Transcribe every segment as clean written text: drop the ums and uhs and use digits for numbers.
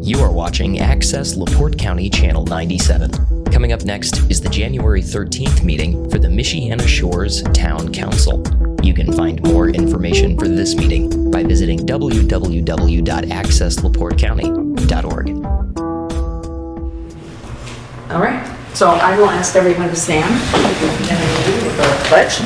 You are watching Access LaPorte County Channel 97. Coming up next is the January 13th meeting for the Michiana Shores Town Council. You can find more information for this meeting by visiting www.accesslaportecounty.org. All right, so I will ask everyone to stand with the pledge.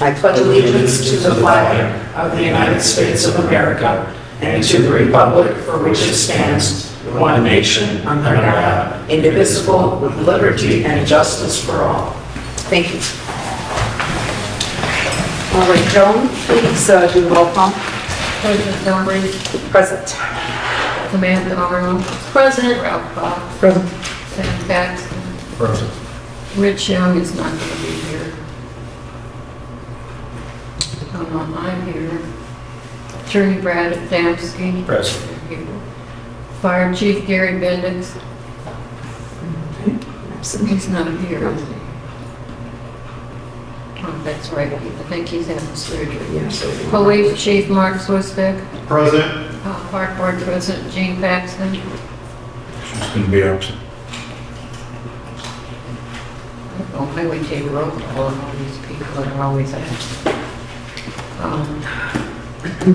I pledge allegiance to the flag of the United States of America and to the republic for which it stands, one nation, under God, indivisible, with liberty and justice for all. Thank you. All right, Joan, please do the roll call. President Dumbrey. Present. Samantha Arnold. President. Ralph Bob. Present. Sam Paxton. Present. Rich Young is not going to be here. I'm here. Attorney Brad Adamski. Present. Fire Chief Gary Bendix. Absent. He's not here. Oh, that's right. I think he's having surgery. Yes. Police Chief Mark Swisbeck. Present. Park Board President Gene Paxton. She's going to be absent. Oh, Highway J. Road, all these people that are always absent.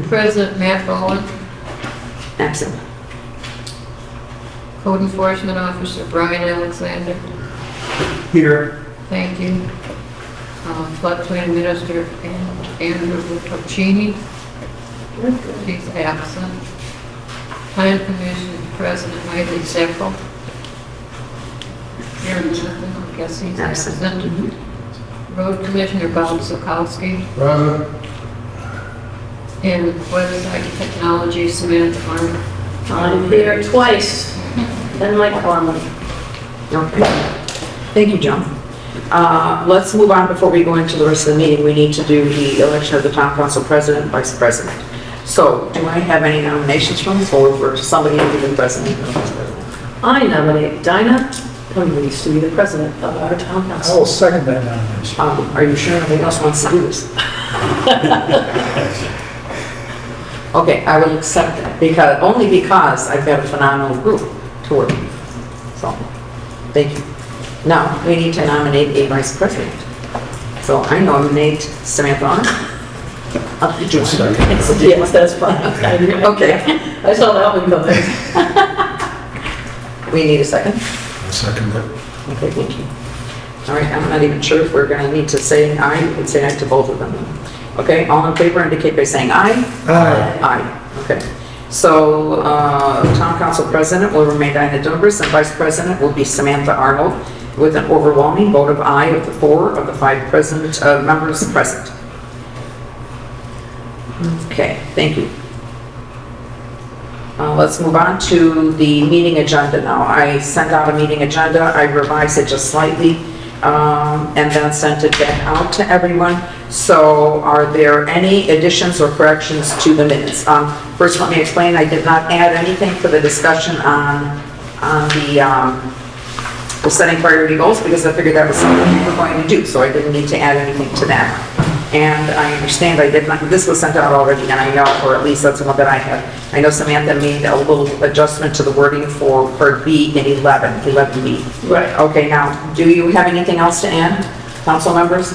President Matt Bowen. Absent. Code Enforcement Officer Brian Alexander. Here. Thank you. Floodplain Minister Andrew Puccini. He's absent. Plan Commission President Miley Zeppo. Here nothing, I guess he's absent. Road Commissioner Bob Sokowski. Present. And Website Technology Samantha Arnold. I'm here twice. Then my family. Okay. Thank you, John. Let's move on before we go into the rest of the meeting. We need to do the election of the town council president and vice president. So, do I have any nominations from the floor for somebody to be the president? I nominate Dinah Cummings to be the president of our town I council. will second that nomination. Are you sure nobody else wants to do this? Okay, I will accept that only because I've got a phenomenal group to work with. So, thank you. Now, we need to nominate a vice president. So I nominate Samantha Arnold. Just second. Yes, that's fine. Okay. I saw that one coming. We need a second. I second that. Okay, thank you. All right, I'm not even sure if we're going to need to say aye. You can say aye to both of them. Okay, all in favor indicate by saying aye. Aye. Aye. Okay. So, town council president will remain Dinah Dumbrus, and vice president will be Samantha Arnold, with an overwhelming vote of aye of the 4 of the 5 members present. Okay, thank you. Let's move on to the meeting agenda now. I sent out a meeting agenda. I revised it just slightly and then sent it back out to everyone. So are there any additions or corrections to the minutes? First, let me explain. I did not add anything for the discussion on the setting priority goals because I figured that was something we were going to do. So I didn't need to add anything to that. And I understand I did not, this was sent out already, and I know, or at least that's the one that I had. I know Samantha made a little adjustment to the wording for part B in 11B. Right. Okay, now, do you have anything else to add, council members?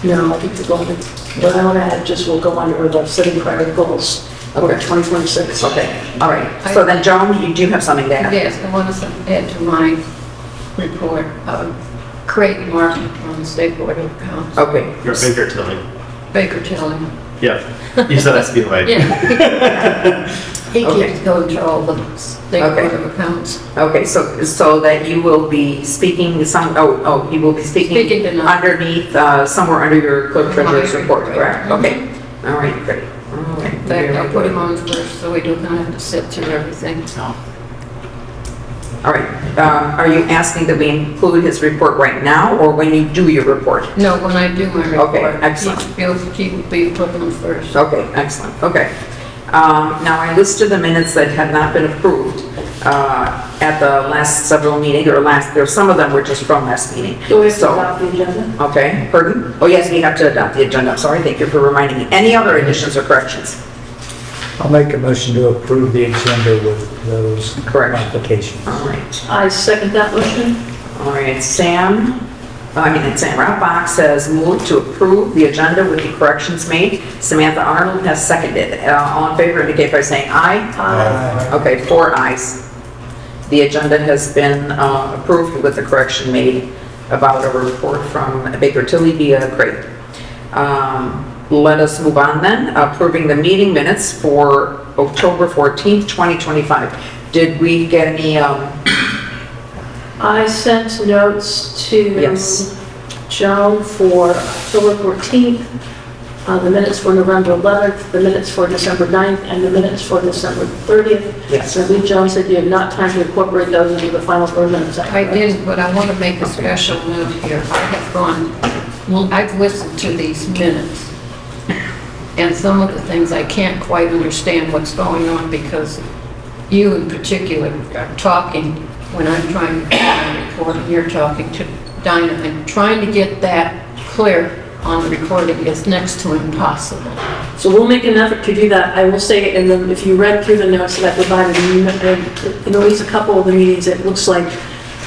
No, I think the goal, what I want to add just will go under the setting priority goals for Okay. 2026. Okay, all right. So then, Joan, you do have something to add? Yes, I want to add to my report, Craig Martin on the State Board of Accounts. Okay. You're Baker Tilly. Baker Tilly. Yeah. You said that's the way. Yeah. He Okay. keeps control of the State Okay. Board of Accounts. Okay, so that you will be speaking you will be speaking Speaking underneath, somewhere under your clerk treasurer's report, correct? Right. Okay, all right, great. All right. In fact, I'll put him on first so we don't have to sit through everything. All right, are you asking that we include his report right now, or when you do your report? No, when I do my report. Okay, excellent. He will be putting them first. Okay, excellent, okay. Now, I listed the minutes that had not been approved at the last several meetings, or some of them were just from last meeting. Do we have to So- adopt the agenda? Okay, pardon? Oh, yes, we have to adopt the agenda. I'm sorry, thank you for reminding me. Any other additions or corrections? I'll make a motion to approve the agenda with those Correct. modifications. All right. I second that motion. All right, Rob Box says move to approve the agenda with the corrections made. Samantha Arnold has seconded. All in favor indicate by saying aye. Aye. Okay, 4 ayes. The agenda has been approved with the correction made about a report from Baker Tilly via Craig. Let us move on then, approving the meeting minutes for October 14th, 2025. Did we get any, I sent notes to Yes. Joan for October 14th, the minutes for November 11th, the minutes for December 9th, and the minutes for December 30th. Yes. And I believe Joan said you had not time to incorporate those into the final 4 minutes. I did, but I want to make a special note here. I have well, I've listened to these minutes, and some of the things I can't quite understand what's going on because you in particular are talking when I'm trying to record, and you're talking to Dinah, and trying to get that clear on the recording is next to impossible. So we'll make an effort to do that. I will say, and then if you read through the notes that I provided, in at least a couple of the meetings, it looks like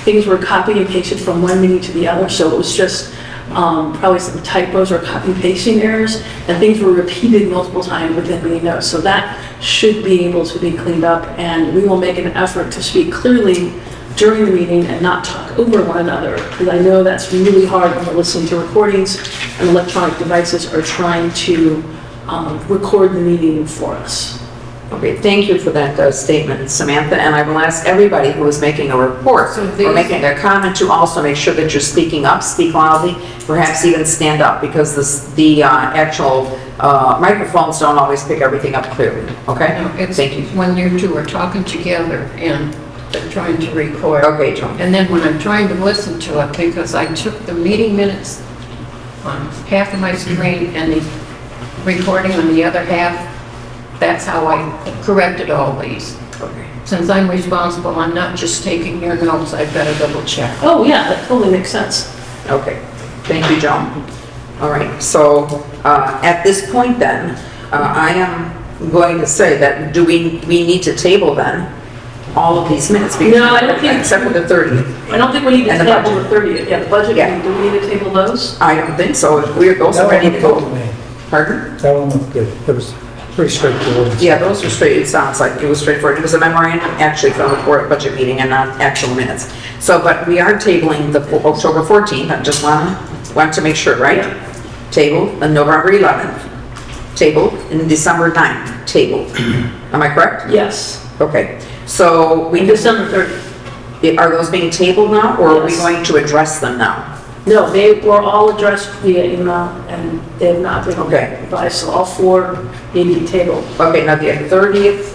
things were copied and pasted from one meeting to the other, so it was just probably some typos or copy and pasting errors, and things were repeated multiple times within the notes. So that should be able to be cleaned up, and we will make an effort to speak clearly during the meeting and not talk over one another, because I know that's really hard when we're listening to recordings and electronic devices are trying to record the meeting for us. okay, thank you for that statement, Samantha, and I will ask everybody who is making a report So or these- making a comment to also make sure that you're speaking up, speak loudly, perhaps even stand up, because the actual microphones don't always pick everything up clearly, okay? It's Thank you. when you two are talking together and they're trying to record. Okay, Joan. And then when I'm trying to listen to it, because I took the meeting minutes on half of my screen and the recording on the other half, that's how I corrected all these. Okay. Since I'm responsible, I'm not just taking your notes, I've got to double check. Oh, yeah, that totally makes sense. Okay, thank you, Joan. All right, so at this point then, I am going to say that we need to table then all of these minutes? No, I don't think- Except for the 30th. I don't think we need to And the table the budget. 30th. Yeah, the budget, Yeah. do we need to table those? I don't think so. Those That are one ready to looked good go. to me. Pardon? That one looked good. It was pretty straightforward. Yeah, those are straight, it sounds like it was straightforward. It was a memorandum actually from the board budget meeting and not actual minutes. So, but we are tabling the October 14th, I just want to make sure, right? Table on November 11th, table in December 9th, table. Am I correct? Yes. Okay, so we December 30th. are those being tabled now, or are we Yes. going to address them now? No, they were all addressed via email and they have not been Okay. revised, so all 4 need to be tabled. Okay, now the 30th,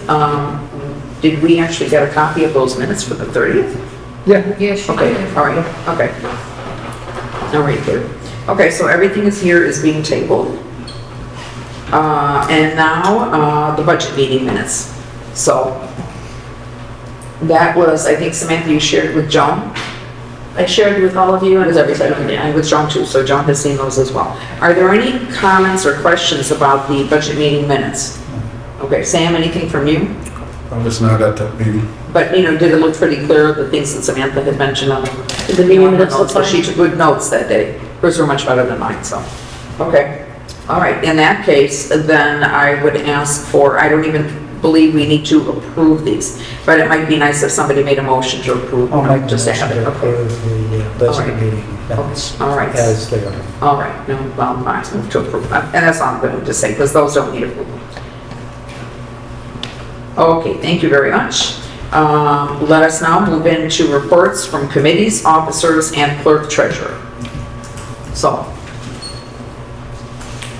did we actually get a copy of those minutes for the 30th? Yeah. Yes, you Okay, did. all right, okay. All right, good. Okay, so everything is here is being tabled. And now, the budget meeting minutes. So, that was, I think Samantha, you shared with Joan, I shared with all of you and with everybody, Yeah. and with Joan too, so Joan has seen those as well. Are there any comments or questions about the budget meeting minutes? Okay, Sam, anything from you? I was not at that meeting. But, did it look pretty clear, the things that Samantha had mentioned on Did the meeting minutes look notes? She fine? took good notes that day. Hers were much better than mine, so. Okay. All right, in that case, then I would ask for, I don't even believe we need to approve these, but it might be nice if somebody made a motion to approve, I'll make just the to have motion it. to Okay. approve the All budget right. meeting minutes All right. as they are. All right, no, well, fine, move to approve. And that's all I'm going to say, because those don't need approval. Okay, thank you very much. Let us now move into reports from committees, officers, and clerk treasurer. So,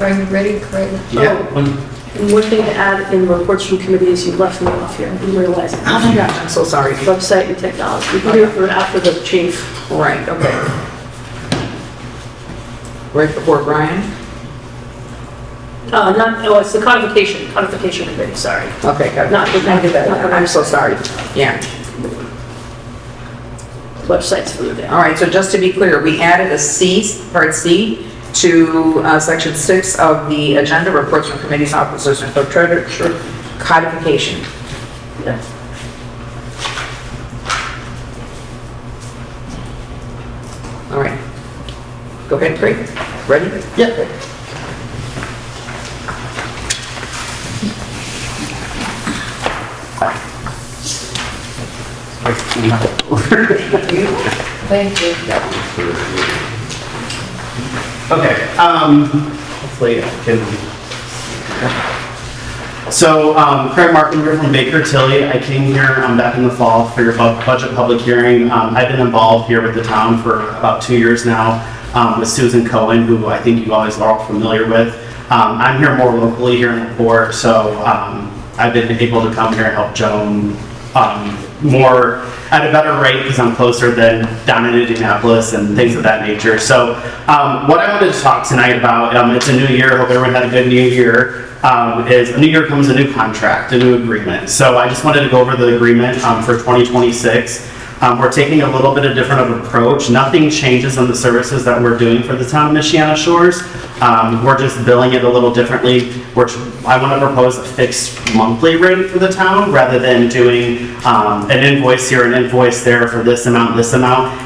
Are you ready, Craig? And one thing to add in reports from committees, you left me off here, I didn't realize it. oh my gosh, I'm so sorry. Website and technology, we can do it for after the chief. Right, okay. Right before Brian? It's the codification committee, sorry. Okay, got it. Not the- I did that. not the I'm so sorry. Yeah. Website's flew down. All right, so just to be clear, we added a C, part C, to section 6 of the agenda, reports from committees, officers, and clerk treasurer, codification. Yes. All right. Go ahead, Craig. Ready? Yeah. Thank you. Okay, hopefully I can. So, Craig Markham here from Baker Tilly. I came here back in the fall for your budget public hearing. I've been involved here with the town for about 2 years now with Susan Cohen, who I think you guys are all familiar with. I'm here more locally here in LaPorte, so I've been able to come here and help Joan more at a better rate because I'm closer than down in Indianapolis and things of that nature. So what I wanted to talk tonight about, it's a new year, hope everyone had a good new year, is a new year comes a new contract, a new agreement. So I just wanted to go over the agreement for 2026. We're taking a little bit of different of approach. Nothing changes on the services that we're doing for the town of Michiana Shores. We're just billing it a little differently. I want to propose a fixed monthly rate for the town rather than doing an invoice here, an invoice there for this amount,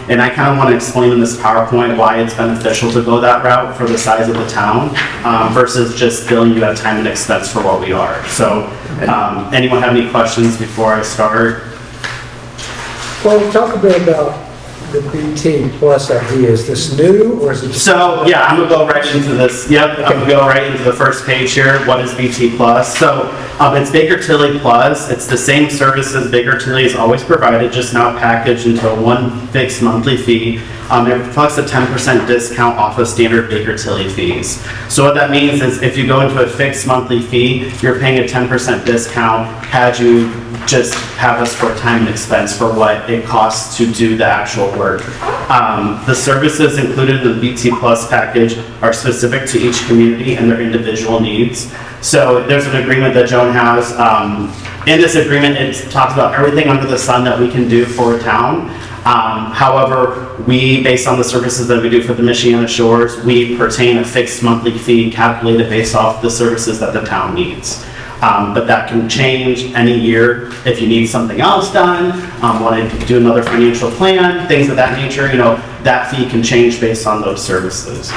And I kind of want to explain in this PowerPoint why it's beneficial to go that route for the size of the town versus just billing you at time and expense for what we are. So anyone have any questions before I start? Well, talk a bit about the BT Plus idea. Is this new or is it just? So, yeah, I'm gonna go right into this. Yep, I'm gonna go right into the first page here. What is BT Plus? So, it's Baker Tilly Plus. It's the same services Baker Tilly has always provided, just now packaged into one fixed monthly fee. It reflects a 10% discount off of standard Baker Tilly fees. So what that means is if you go into a fixed monthly fee, you're paying a 10% discount had you just have us for time and expense for what it costs to do the actual work. The services included in the BT Plus package are specific to each community and their individual needs. So there's an agreement that Joan has. In this agreement, it talks about everything under the sun that we can do for a town. However, we, based on the services that we do for the Michiana Shores, we pertain a fixed monthly fee calculated based off the services that the town needs. But that can change any year if you need something else done, want to do another financial plan, things of that nature, that fee can change based on those services.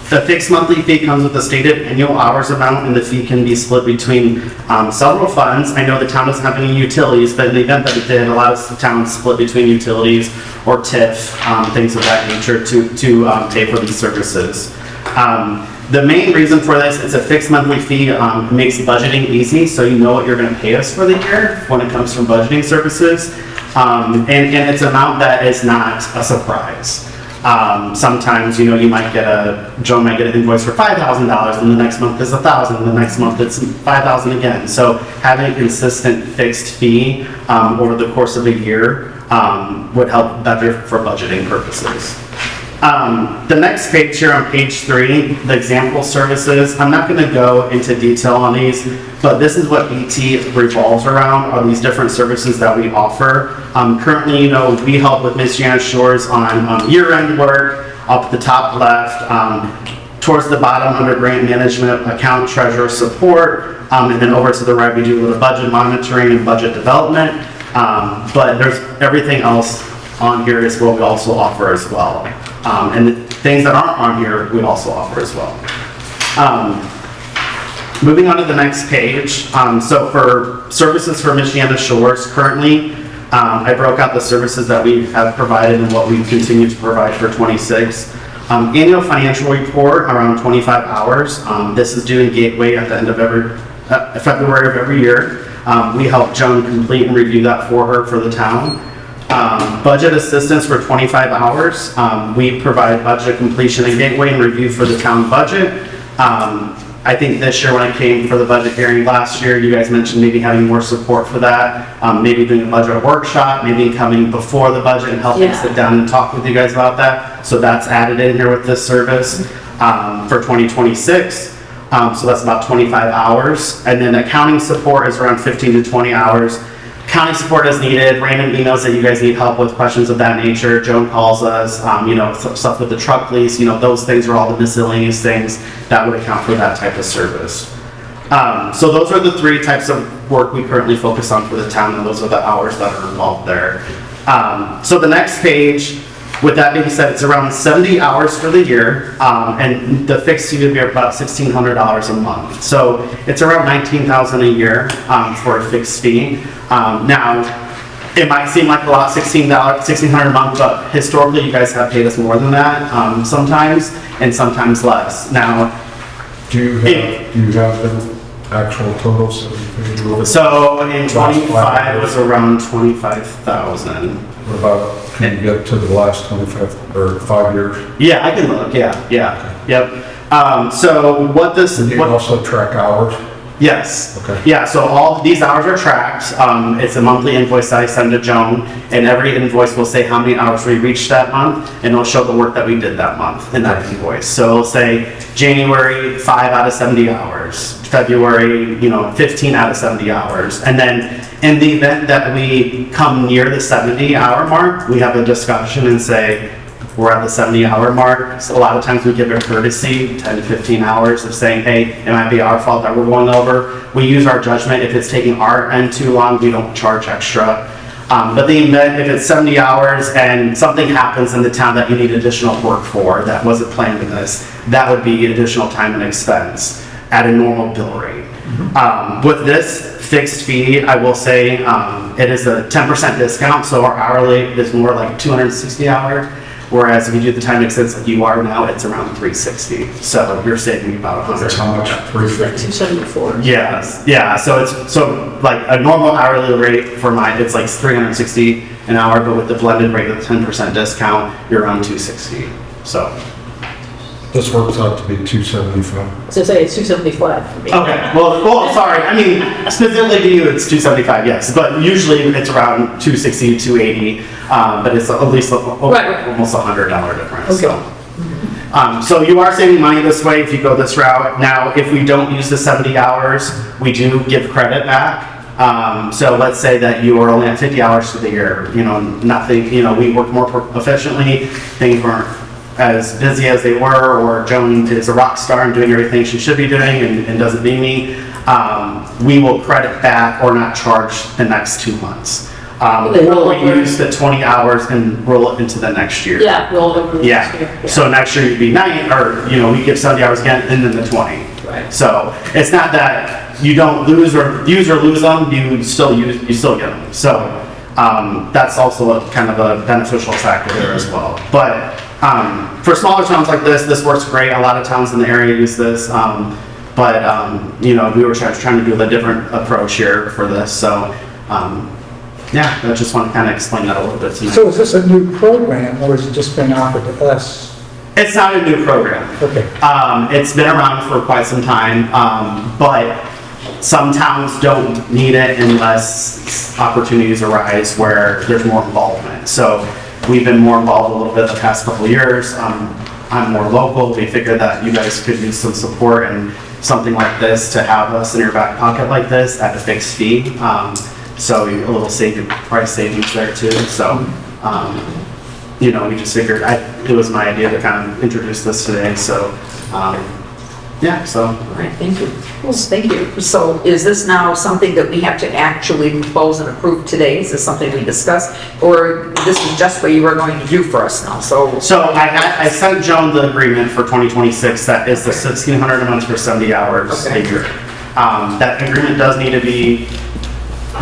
The fixed monthly fee comes with a stated annual hours amount, and the fee can be split between several funds. I know the town doesn't have any utilities, but in the event that it did, a lot of towns split between utilities or TIF, things of that nature to pay for these services. The main reason for this is a fixed monthly fee makes budgeting easy, so you know what you're going to pay us for the year when it comes from budgeting services. And it's an amount that is not a surprise. Sometimes, you might Joan might get an invoice for $5,000, and the next month is $1,000, and the next month it's $5,000 again. So having a consistent fixed fee over the course of a year would help better for budgeting purposes. The next page here on page 3, the example services, I'm not going to go into detail on these, but this is what BT revolves around, are these different services that we offer. Currently, we help with Michiana Shores on year-end work, up at the top left, towards the bottom under grant management, account treasurer support, and then over to the right we do a little budget monitoring and budget development, but there's everything else on here is what we also offer as well. And the things that aren't on here, we also offer as well. Moving on to the next page. So for services for Michiana Shores, currently, I broke out the services that we have provided and what we continue to provide for 26. Annual financial report, around 25 hours. This is due in Gateway at the end of February of every year. We help Joan complete and review that for her for the town. Budget assistance for 25 hours. We provide budget completion and gateway and review for the town budget. I think this year when I came for the budget hearing last year, you guys mentioned maybe having more support for that. Maybe doing a budget workshop, maybe coming before the budget and helping sit down and talk with you guys about that. So that's added in here with this service for 2026. So that's about 25 hours. And then accounting support is around 15 to 20 hours. county support as needed, random emails that you guys need help with, questions of that nature. Joan calls us, stuff with the truck lease, those things are all the miscellaneous things that would account for that type of service. So those are the 3 types of work we currently focus on for the town, and those are the hours that are involved there. So the next page, with that being said, it's around 70 hours for the year, and the fixed fee would be about $1,600 a month. So it's around $19,000 a year for a fixed fee. Now, it might seem like a lot, $1,600 a month, but historically you guys have paid us more than that sometimes, and sometimes less. Now, Do you have the actual totals that we paid you over? so in 25 it was around 25,000. What about, can you get to the last 25 or 5 years? Yeah, I can look. Yeah. Yep. So what this? And you also track hours? Yes. Okay. Yeah, so all these hours are tracked. It's a monthly invoice that I send to Joan, and every invoice will say how many hours we reached that month, and it'll show the work that we did that month in that invoice. So it'll say January 5 out of 70 hours, February 15 out of 70 hours, and then in the event that we come near the 70-hour mark, we have a discussion and say, we're at the 70-hour mark. So a lot of times we give a courtesy, 10 to 15 hours of saying, hey, it might be our fault that we're going over. We use our judgment. If it's taking our end too long, we don't charge extra. But the event, if it's 70 hours and something happens in the town that you need additional work for that wasn't planned in this, that would be additional time and expense at a normal bill rate. With this fixed fee, I will say it is a 10% discount, so our hourly is more like 260 hours. Whereas if you do the time expense like you are now, it's around 360. So you're saving about 100. That's how much? 350? 274. Yes, yeah. So it's like a normal hourly rate for mine, it's like 360 an hour, but with the blended rate of 10% discount, you're around 260. So. This works out to be 275. So say it's 275 for me. Okay. Well, sorry. I mean, specifically to you, it's 275. Yes, but usually it's around 260, 280. But it's at least almost $100 difference. Okay. So you are saving money this way if you go this route. Now, if we don't use the 70 hours, we do give credit back. So let's say that you are only at 50 hours for the year. Nothing. We work more efficiently. Things weren't as busy as they were, or Joan is a rock star and doing everything she should be doing and doesn't need me. We will credit back or not charge the next 2 months. Or we use the 20 hours and roll it into the next year. Yeah, roll over the next year. Yeah. So next year you'd be 9, or we give 70 hours again, and then the 20. Right. So it's not that you don't lose or lose them. You still get them. So that's also a kind of a beneficial factor there as well. But for smaller towns like this works great. A lot of towns in the area use this. But we were trying to do a different approach here for this. So. Yeah, I just want to kind of explain that a little bit tonight. So is this a new program, or has it just been offered to us? It's not a new program. Okay. It's been around for quite some time, but some towns don't need it unless opportunities arise where there's more involvement. So we've been more involved a little bit the past couple of years. I'm more local. We figured that you guys could use some support and something like this to have us in your back pocket like this at a fixed fee. So a little price savings there too. So, we just figured it was my idea to kind of introduce this today. So, yeah, so. All right, thank you. Well, thank you. So is this now something that we have to actually propose and approve today? Is this something we discussed? Or this is just what you were going to do for us now? So I sent Joan the agreement for 2026. That is the $1,600 a month for 70 hours a year. That agreement does need to be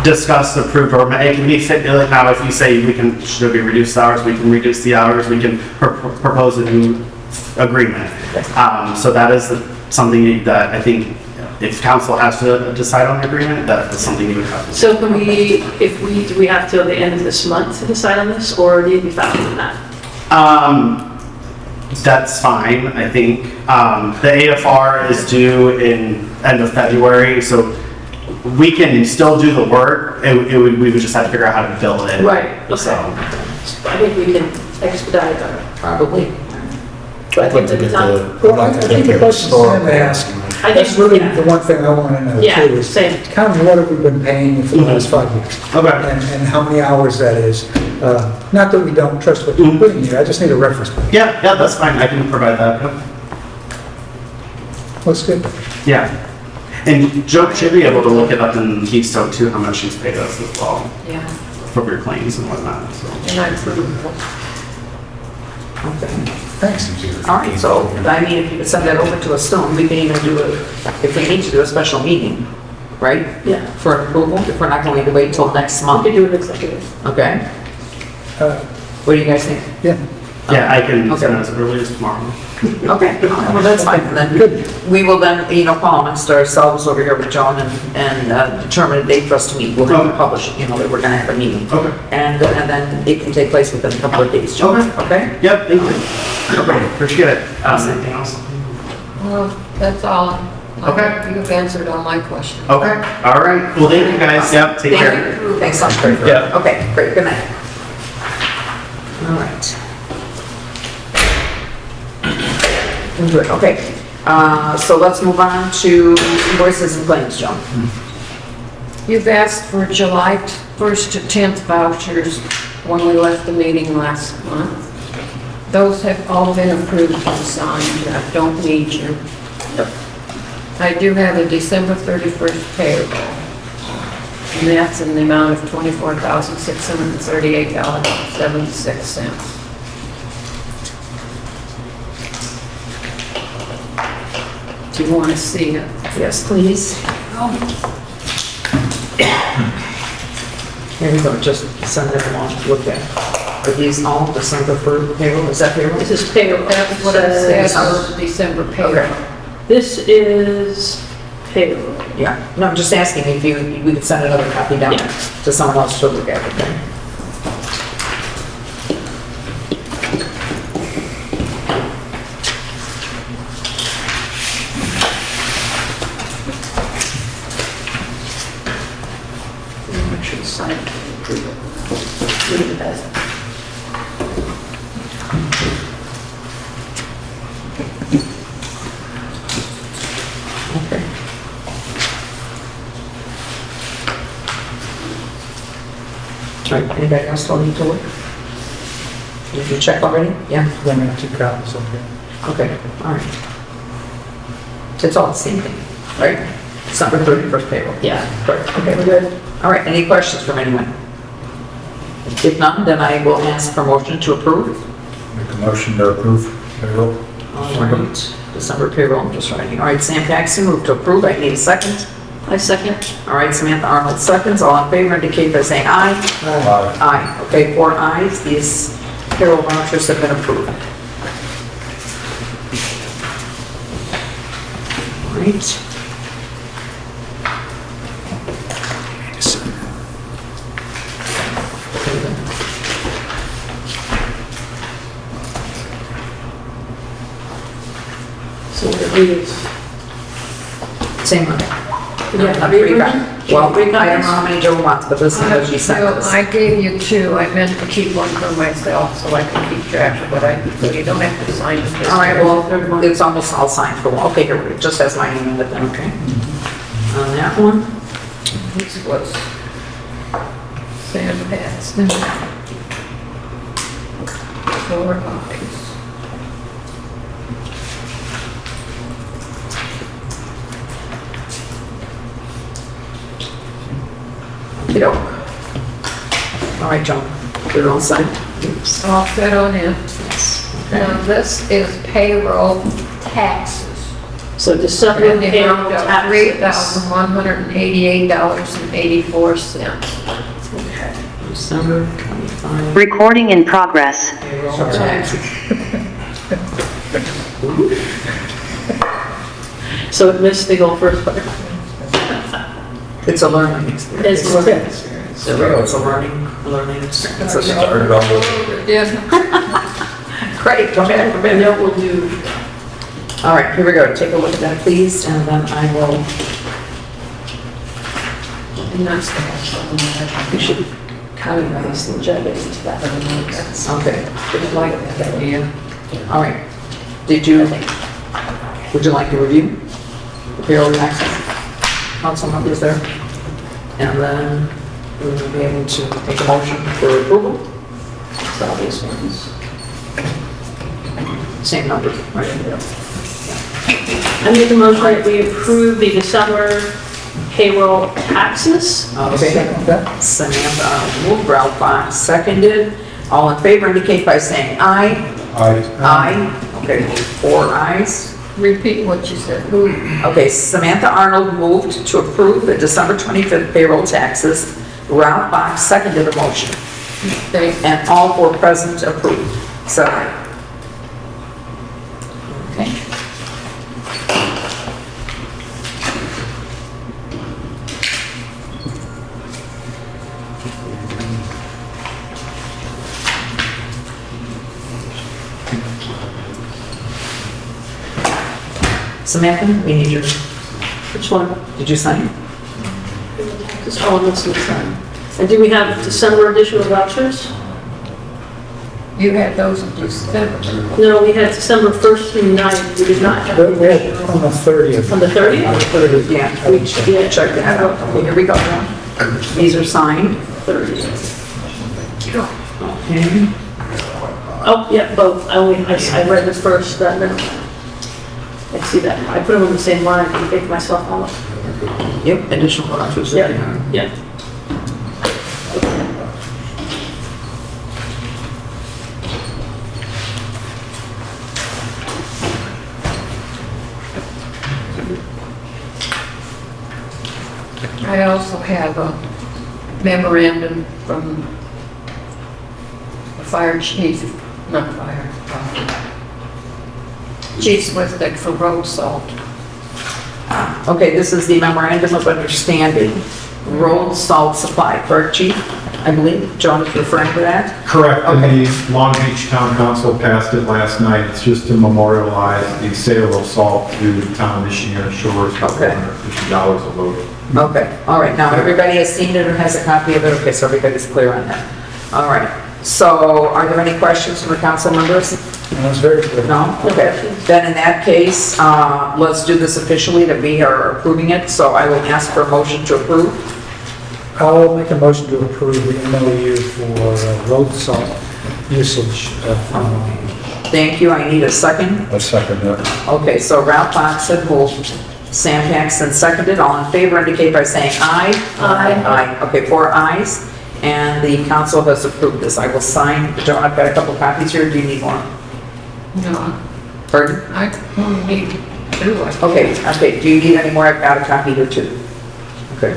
discussed, approved, or it can be fit. Now, if you say should be reduced hours, we can reduce the hours. We can propose a new agreement. So that is something that I think if council has to decide on the agreement, that is something you would have to do. So do we have till the end of this month to decide on this, or do you be faster than that? That's fine, I think. The AFR is due in end of February, so we can still do the work. We would just have to figure out how to bill it. Right, okay. So. I think we can expedite that. probably. But I'd like to get Well, I think the question Sam asked I That's think, really yeah. the one thing I want to know Yeah, too, is same. kind of what have we been paying you for the last 5 years? Okay. And how many hours that is. Not that we don't trust what you're putting here, I just need a reference point. Yeah, that's fine. I can provide that. Yep. Looks good. Yeah. And Joe should be able to look it up in Keystone too, how much she's paid us as well Yeah, for your claims and whatnot, so. and I approve. Okay. Thanks. All right, so, I mean, if you could send that over to us soon, we can even do it, if we need to do a special meeting, right? Yeah. For approval, if we're not going to wait till next We month, could do an executive. okay? Uh, What do you guys think? Yeah, Yeah, I can Okay. send it as early as tomorrow. Okay, well, that's fine, and then we will then, call amongst ourselves over here with Joan and determine a date for us to meet. We'll have to publish, that we're gonna have a meeting. Okay. And then it can take place within a couple of days, Joan, okay? Yep, thank you. Okay, appreciate it. Anything else? Well, that's all. Okay. You've answered all my questions. Okay, all right. Well, thank you guys. Yep, take care. Thank you. Thanks so much, Craig. Yeah. Okay, great, good night. All right. Good, okay. So let's move on to invoices and claims, Joan. You've asked for July 1st to 10th vouchers when we left the meeting last month. Those have all been approved and signed. I don't need you. I do have a December 31st payroll. And that's in the amount of $24,638.76. Do you want to see it? Yes, please. Here we go, just send it along, look at. Are these all December for payroll? Is that payroll? This is payroll. That's what it says December. for December payroll. This is payroll. Yeah, no, I'm just asking if we could send another copy down Yeah. to someone else to look at, okay? Make sure to sign it. Approve it. Leave it as. Okay. All right, anybody else still need to look? Did you check already? Yeah, then we have 2 copies of it. okay, all right. It's all the same thing, right? December 31st payroll. Yeah. Correct, okay, we're good. All right, any questions from anyone? If none, then I will ask for motion to approve. Make a motion to approve payroll. All right, December payroll, I'm just writing. All right, Sam Paxton, move to approve. I need a second. I second. All right, Samantha Arnold seconds. All in favor indicate by saying aye. Aye. Aye. Okay, 4 ayes. These payroll vouchers have been approved. All right. So what it is. Same one. Yeah, Three back. Well, I don't know how many Joe wants, but this is what she sent us. I gave you 2. I meant to keep one for myself so I can keep track of what I, so you don't have to sign it. All right, well, it's almost all signed for one. Okay, here, it just has my name in it then, okay? On that one. This was Sam Paxton. 4 ayes. Okey-doke. All right, Joan, you're all signed? Oops. All set on in. Okay. Now, this is payroll taxes. So December In the payroll amount of taxes. $3,188.84. Okay. December 25. Recording in progress. Payroll taxes. So it missed the whole first part. It's a learning experience. It's okay. So it's a learning experience. Okay. Started all over. Great, go ahead, And then we'll do, All right, here we go. Take a look at that, please, and then I will, And that's the whole we should copy paste the agenda into that. okay. I like that idea. All right. Would you like to review? payroll taxes. Council members there. And then we will be able to take a motion for approval. So all these ones. Same numbers, right? I make a motion that we approve the December payroll taxes. Okay. Second that? Samantha moved, Ralph Fox seconded. All in favor indicate by saying aye. Aye. Okay, 4 ayes. Repeat what you said. Who? Okay, Samantha Arnold moved to approve the December 25th payroll taxes. Ralph Fox seconded the motion. They, And all 4 present approved. So, okay. Samantha, we need your, Which one? did you sign? Just all of this is done. And do we have December additional vouchers? you had those in December. No, we had December 1st through 9th. We did not have. But we had on the 30th. On the 30th? 30th. Yeah, we check that out. Okay, here we go. These are signed. 30th. Okay. Oh, yeah, both. I read the first, no. I see that. I put them on the same line to make myself out. Yep, additional vouchers. Yeah, yeah. I also have a memorandum from the fire chief, not fire, Chief Swiftwick for road salt. Okay, this is the memorandum of understanding, road salt supply, correct, chief? I believe John is referring to that. Correct, and Okay. the Long Beach Town Council passed it last night. It's just to memorialize the sale of salt to the town of Michiana Shores for Okay. $450 a load. Okay, all right, now everybody has seen it or has a copy of it, okay, so everybody's clear on that. All right, so are there any questions from the council members? That was very good. No? Okay, then in that case, let's do this officially, that we are approving it, so I will ask for a motion to approve. I'll make a motion to approve the MOU for road salt usage of, Thank you, I need a second. I second that. Okay, so Ralph Fox had moved, Sam Paxton seconded, all in favor indicate by saying aye. Aye. Aye, okay, 4 ayes, and the council has approved this. I will sign, John, I've got a couple copies here, do you need more? No, Pardon? I only need 2. Okay, do you need any more? I've got a copy here too. Okay,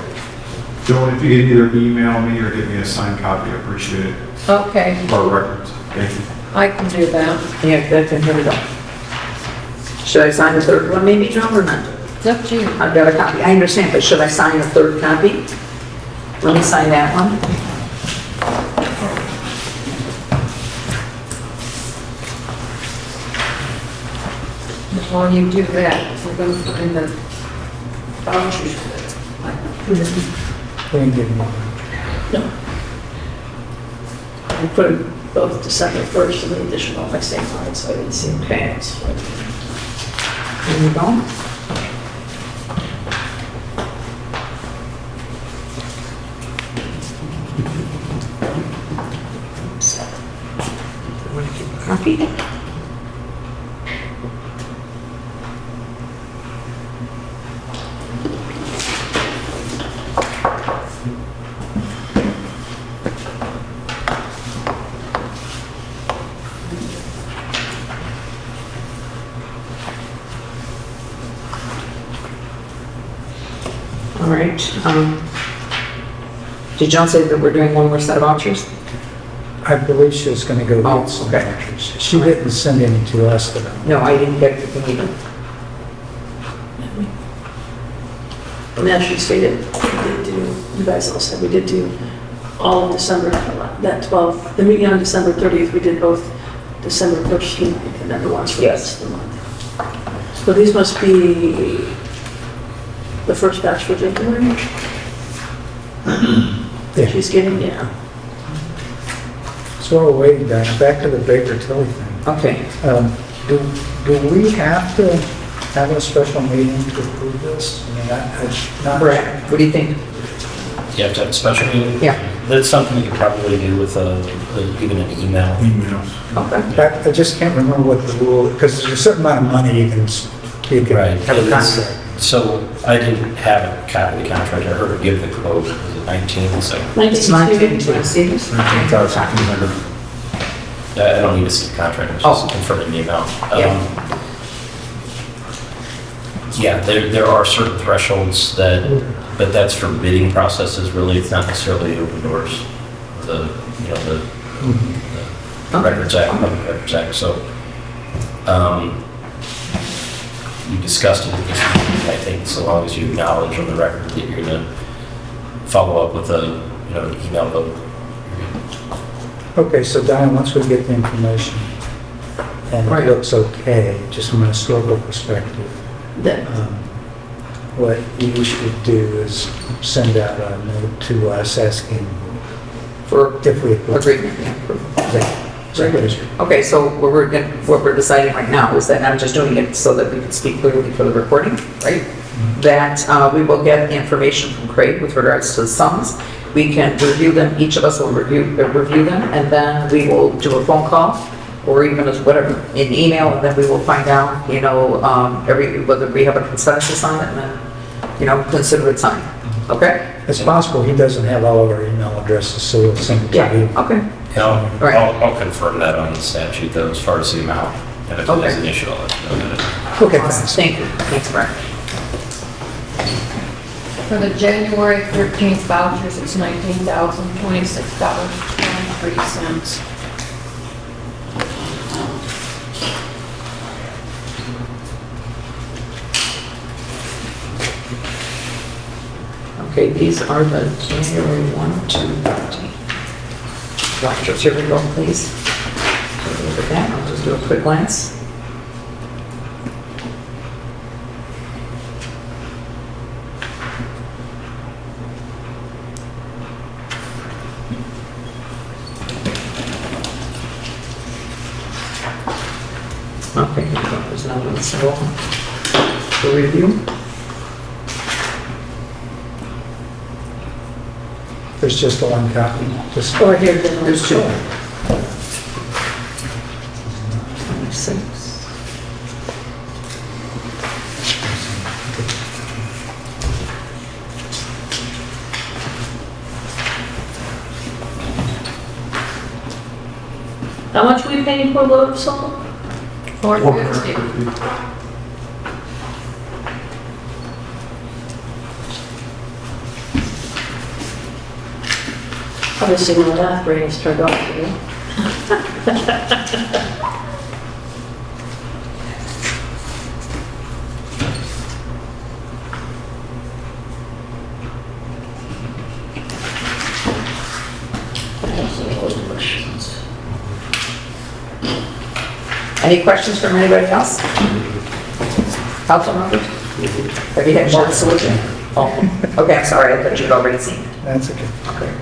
Joan, if you could either email me or give me a signed copy, I appreciate it, Okay, for records. Thank you. I can do that. yeah, that's it, here we go. Should I sign the third one maybe, John, or not? It's up to you. I've got a copy, I understand, but should I sign a third copy? Let me sign that one. While you do that, we're going to find the vouchers. we can give you. I put them both December 1st and the additional on my same line, so I didn't see them. Okay. Here we go. Want to keep a copy? All right. Did John say that we're doing one more set of vouchers? I believe she was going to go Oh, get some okay. vouchers. She didn't send any to us though. No, I didn't get the thing either. And actually stated, we did do, you guys all said we did do all of December, that 12th, the meeting on December 30th, we did both December 1st and then the ones for the rest of the month. So these must be the first batch for January? Yeah. She's getting, yeah. So we're waiting, back to the Baker Tilly thing. Okay. Do we have to having a special meeting to approve this? I mean, not. Brad, what do you think? You have to have a special meeting? Yeah. That's something you could probably do with even an email. Emails. Okay. I just can't remember what the rule, because there's a certain amount of money you can Right. have a It's- contract. So I didn't have a copy of the contract. I heard her give the quote, was it 19? So It's 19, do you see this? I don't need to see the contract, it's just confirming the amount. Yeah. Yeah, there are certain thresholds that, but that's for bidding processes, really, it's not necessarily open doors. The Records Act, Public Records Act, so, you discussed it with this meeting, I think, so long as you acknowledge on the record that you're gonna follow up with an email vote. Okay, so Diane, once we get the information, and Right. it looks okay, just from a historical perspective, what you should do is send out a note to us asking For if we approve. agreement, yeah. Very good. Okay, so what we're deciding right now is that I'm just doing it so that we can speak clearly for the recording, right? That we will get the information from Craig with regards to the sums. We can review them, each of us will review them, and then we will do a phone call or even as whatever, in email, and then we will find out, whether we have a consensus on it, and then, consider it signed. Okay? It's possible he doesn't have all of our email addresses, so we'll send it to Yeah, you. okay. And Right. I'll confirm that on the statute, though, as far as the amount, and if it is an issue, I'll let you know. Okay, Awesome. thanks. Thank you. Thanks, Brad. For the January 13th vouchers, it's $19,026.23. Okay, these are the January 1, 2, 13. Vouchers, here we go, please. So look at that, I'll just do a quick glance. Okay, here we go. There's another one, so for review. There's just the one copy. Just Oh, here, there's two. 26. How much are we paying for a load of salt? $450. Obviously, my math brain is turned off today. Any questions from anybody else? Council members? Have you had a chance to look at it? Oh, okay, I'm sorry, I thought you'd already seen it. That's okay. Okay.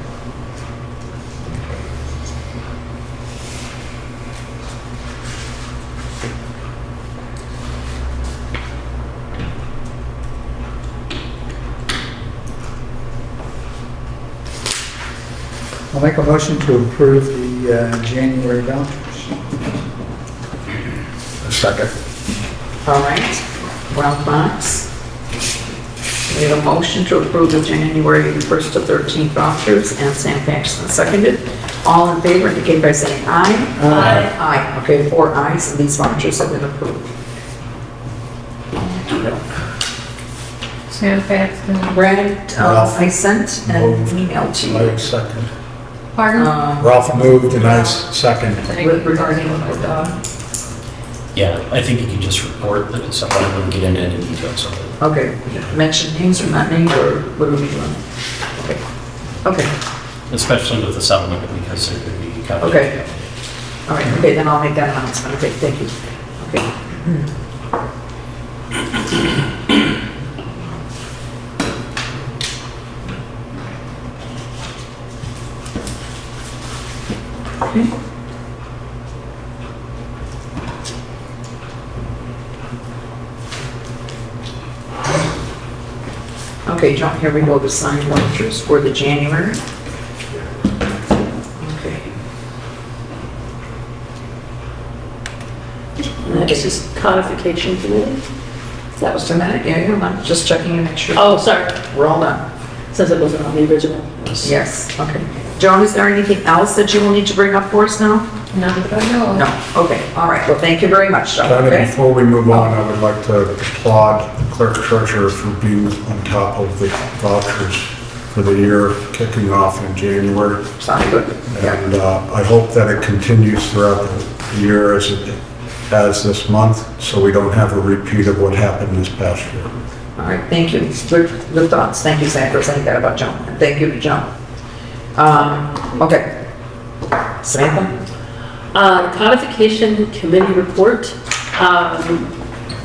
I'll make a motion to approve the January vouchers. Second. All right, Ralph Box. We have a motion to approve the January 1st to 13th vouchers, and Sam Paxton seconded. All in favor indicate by saying aye. Aye. Aye, okay, 4 ayes, and these vouchers have been approved. Sam Paxton. Brad, Ralph. I sent an email to you. second. Pardon? Ralph moved and I second. Regarding, Yeah, I think you can just report that it's something, I wouldn't get into any details of it. okay, mention names or not names, or what are we doing? Okay, okay, Especially with the settlement, because there could be conflict. okay. All right, okay, then I'll make that announcement, okay, thank you. Okay. Okay. Okay, John, here we go, the signed vouchers for the January. Okay. This is codification committee. That was, Just a minute, yeah, hold on, just checking to make sure. oh, sorry, We're all done. since it wasn't on the original. Yes, okay. Joan, is there anything else that you will need to bring up for us now? Not that I know of. No, okay, all right, well, thank you very much, Joan, Donna, okay? before we move on, I would like to applaud the clerk treasurer for being on top of the vouchers for the year kicking off in January. Sounds good, yeah. And I hope that it continues throughout the year as it has this month, so we don't have a repeat of what happened this past year. All right, thank you, good thoughts, thank you, Sam, for saying that about Joan, and thank you to Joan. Okay. Samantha? Codification committee report.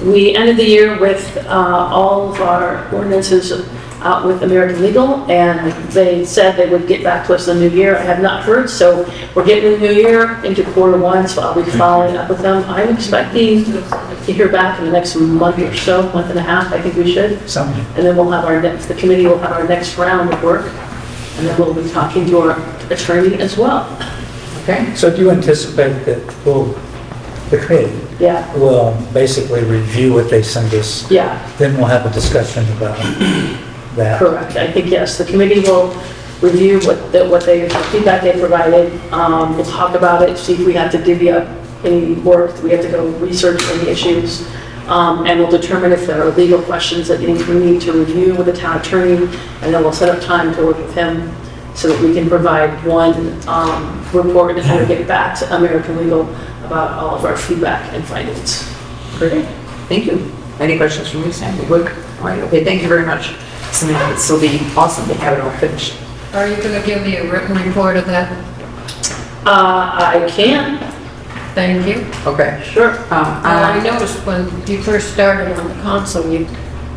We ended the year with all of our ordinances out with American Legal, and they said they would get back to us in the new year. I have not heard, so we're getting the new year into Q1, so I'll be following up with them. I'm expecting to hear back in the next month or so, month and a half, I think we should. Something. And then we'll have the committee will have our next round of work, and then we'll be talking to our attorney as well. Okay. So do you anticipate that the committee Yeah, will basically review what they send us? yeah. Then we'll have a discussion about that? Correct. I think, yes, the committee will review what they, feedback they provided. We'll talk about it, see if we have to divvy up any work, do we have to go research any issues, and we'll determine if there are legal questions that we need to review with the town attorney, and then we'll set up time to work with him so that we can provide one report and then get back to American Legal about all of our feedback and findings. Great, thank you. Any questions from you, Sam? You good? All right, okay, thank you very much. Samantha, it'll be awesome to have it all finished. Are you going to give me a written report of that? I can, Thank you. Okay. sure. I noticed when you first started on the council, you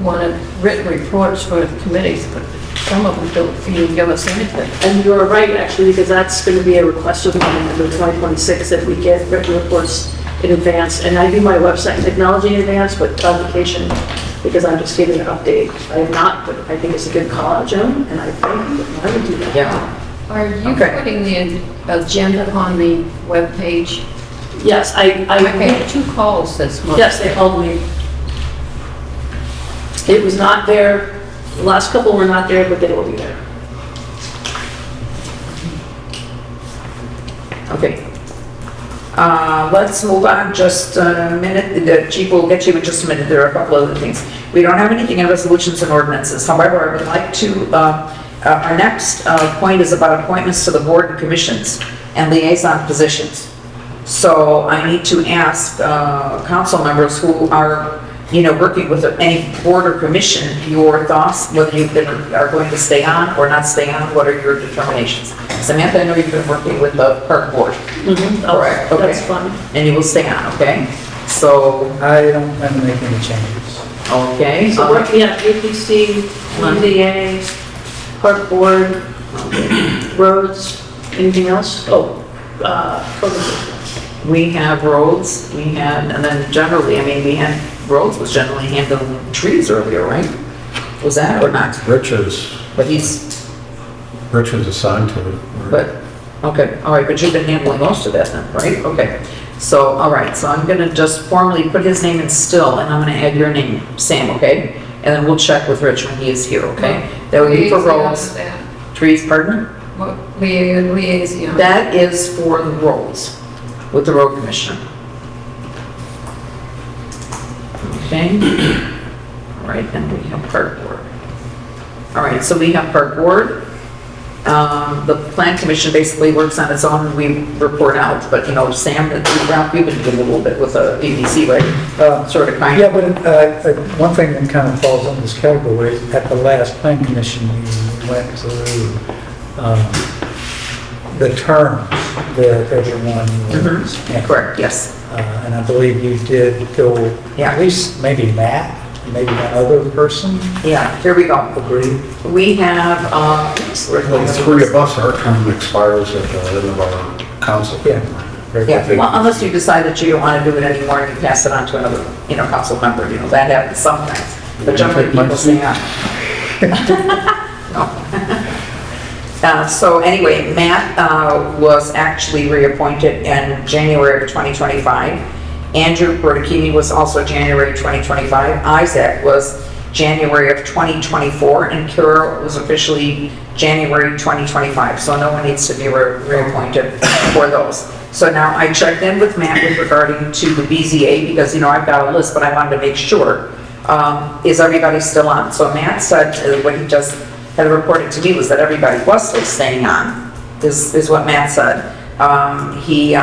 wanted written reports for the committees, but some of them don't even give us anything. And you're right, actually, because that's going to be a request of mine in 2026 that we get written reports in advance. And I do my website technology in advance, but codification, because I'm just giving an update. I have not, but I think it's a good call out, Joan, and I think I would do that. Yeah. Are you Okay. putting the agenda on the webpage? Yes, I had 2 calls this month. yes, they called me. It was not there, the last couple were not there, but they will be there. Okay. Let's move on just a minute. The chief will get you in just a minute. There are a couple other things. We don't have anything in resolutions and ordinances. However, I would like to, our next point is about appointments to the board and commissions and liaison positions. So I need to ask council members who are, working with any board or commission, your thoughts, whether you are going to stay on or not stay on, what are your determinations? Samantha, I know you've been working with the park board. Correct, okay. That's fun. And you will stay on, okay? So, I don't plan to make any changes. okay. So we're, yeah, APC, EDA, park board, roads, anything else? Oh, program. We have roads, and then generally, we had, roads was generally handling trees earlier, right? Was that or not? Rich is But he's, assigned to it. but, okay, all right, but you've been handling most of that then, right? Okay. So, all right, so I'm gonna just formally put his name in still, and I'm gonna add your name, Sam, okay? And then we'll check with Rich when he is here, okay? That would be for roads. Trees, pardon? What liaison? That is for the roads, with the road commissioner. Okay. All right, then we have park board. All right, so we have park board. The plan commission basically works on its own, we report out, but Sam, Ralph, you've been doing a little bit with the ABC, right? Sort of, kind Yeah, of. but one thing that kind of falls under this category, at the last plan commission meeting, we went through the terms that everyone was. in. Correct, yes. And I believe you did go, Yeah. at least maybe Matt, maybe one other person Yeah, here we go. agreed. We have, The three of us, our term expires at the end of our council. Yeah. yeah, well, unless you decide that you don't want to do it anymore and you pass it on to another, council member, that happens sometimes. But generally, people stay on. So anyway, Matt was actually reappointed in January of 2025. Andrew Bertocchini was also January 2025. Isaac was January of 2024, and Kira was officially January 2025. So no one needs to be reappointed for those. So now I checked in with Matt with regarding to the BZA because, I've got a list, but I wanted to make sure. Is everybody still on? So Matt said what he just had reported to me was that everybody was still staying on, is what Matt said. He